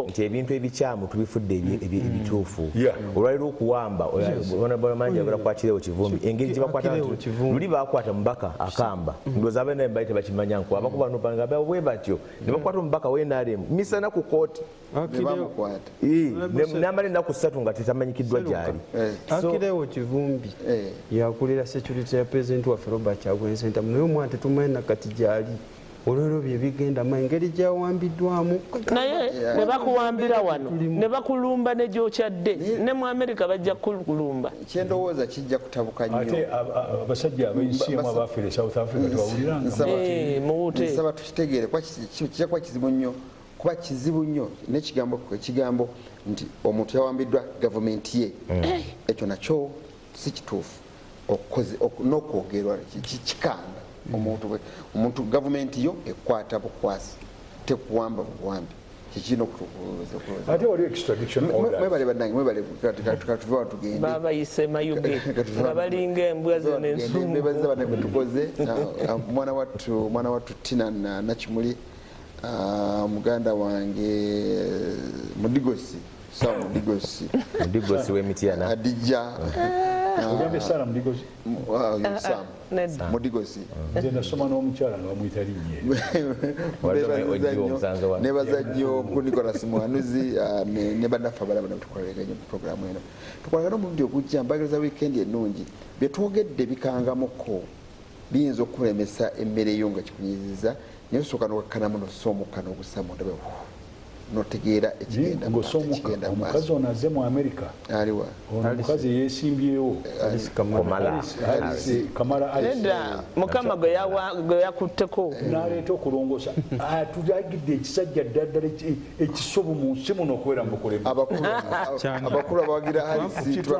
nti ebintu ebikyamu tubifudde ebituufu olwaliro okuwamba Honorable Manja yagala kwatirewo Kivumbi engeri gye bakwata luli bakwata mubaka akamba ndowooza abe naye mbali tebakimanya nku abakuba nopanga bwe batyo ne bakwata omubaka w'NRM misana ku kooti n'amala ennaku 3 nga tetamanyikiddwa gyali. Akirewo Kivumbi yakulira security ya president waffe Robert Kyagulanyi Ssentamu naye omwana tetumanyi nakati gyali olwero bye bigenda mu engeri gyawambiddwamu naye ne bakuwambira wano ne bakulumba ne gyokyadde ne mu America bajja kukulumba kyendowooza kijja kutabuka nnyo. Ate abasajja abaisiemu abafiire South Africa tebawuliranga nsaba tukitegeere kijja kizibu nnyo kuba kizibu nnyo n'ekigambo nti omuntu yawambiddwa gavumenti ye ekyo nakyo si kituufu n'okwogerwa kikanga omuntu gavumenti yo ekwata bukwasi tekuwamba buwambi kikino okutukuza ate waliwo extradition mwebale bannange mwebale katuva watugende babayise mayuge nga balinga embwa zino ensumbu bebaza bannange betukoze mwana wattu Tina Nakimuli muganda wange Mudigosi Mudigosi w'Emityana Adija ogambye Sara Mudigosi Sam Mudigosi nze nasoma n'omukyala nga bamuyita linye nebaza nnyo ku Nicholas Mwanuzi ne bannaffe abalala bonna betukolerega nnyo mu programu eno tukolagana omulundi ogujja mbagaliza wiikendi ennungi byetwogedde bikangamuko biyinza okulemesa emmere yo nga kikunyiziza naye osooka nokakkanamu nosoomuka n'ogusamu ndabe notegeera ekigenda omukazi ono azze mu Amerika aliwa omukazi yeesimbyewo Kamala nedda mukama gwe yakutteko n'aleeta okulongoosa tulagidde ekisajja ddala ekisobo mu nsi muno okubeera mukulemu abakulu abawagira Harris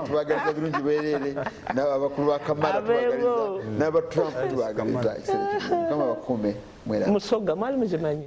tubagaliza birungi bwereere abakulu ba Kamala tubagaliza n'aba Trump tubagaliza mukama bakuume musoga mwali muzimanyi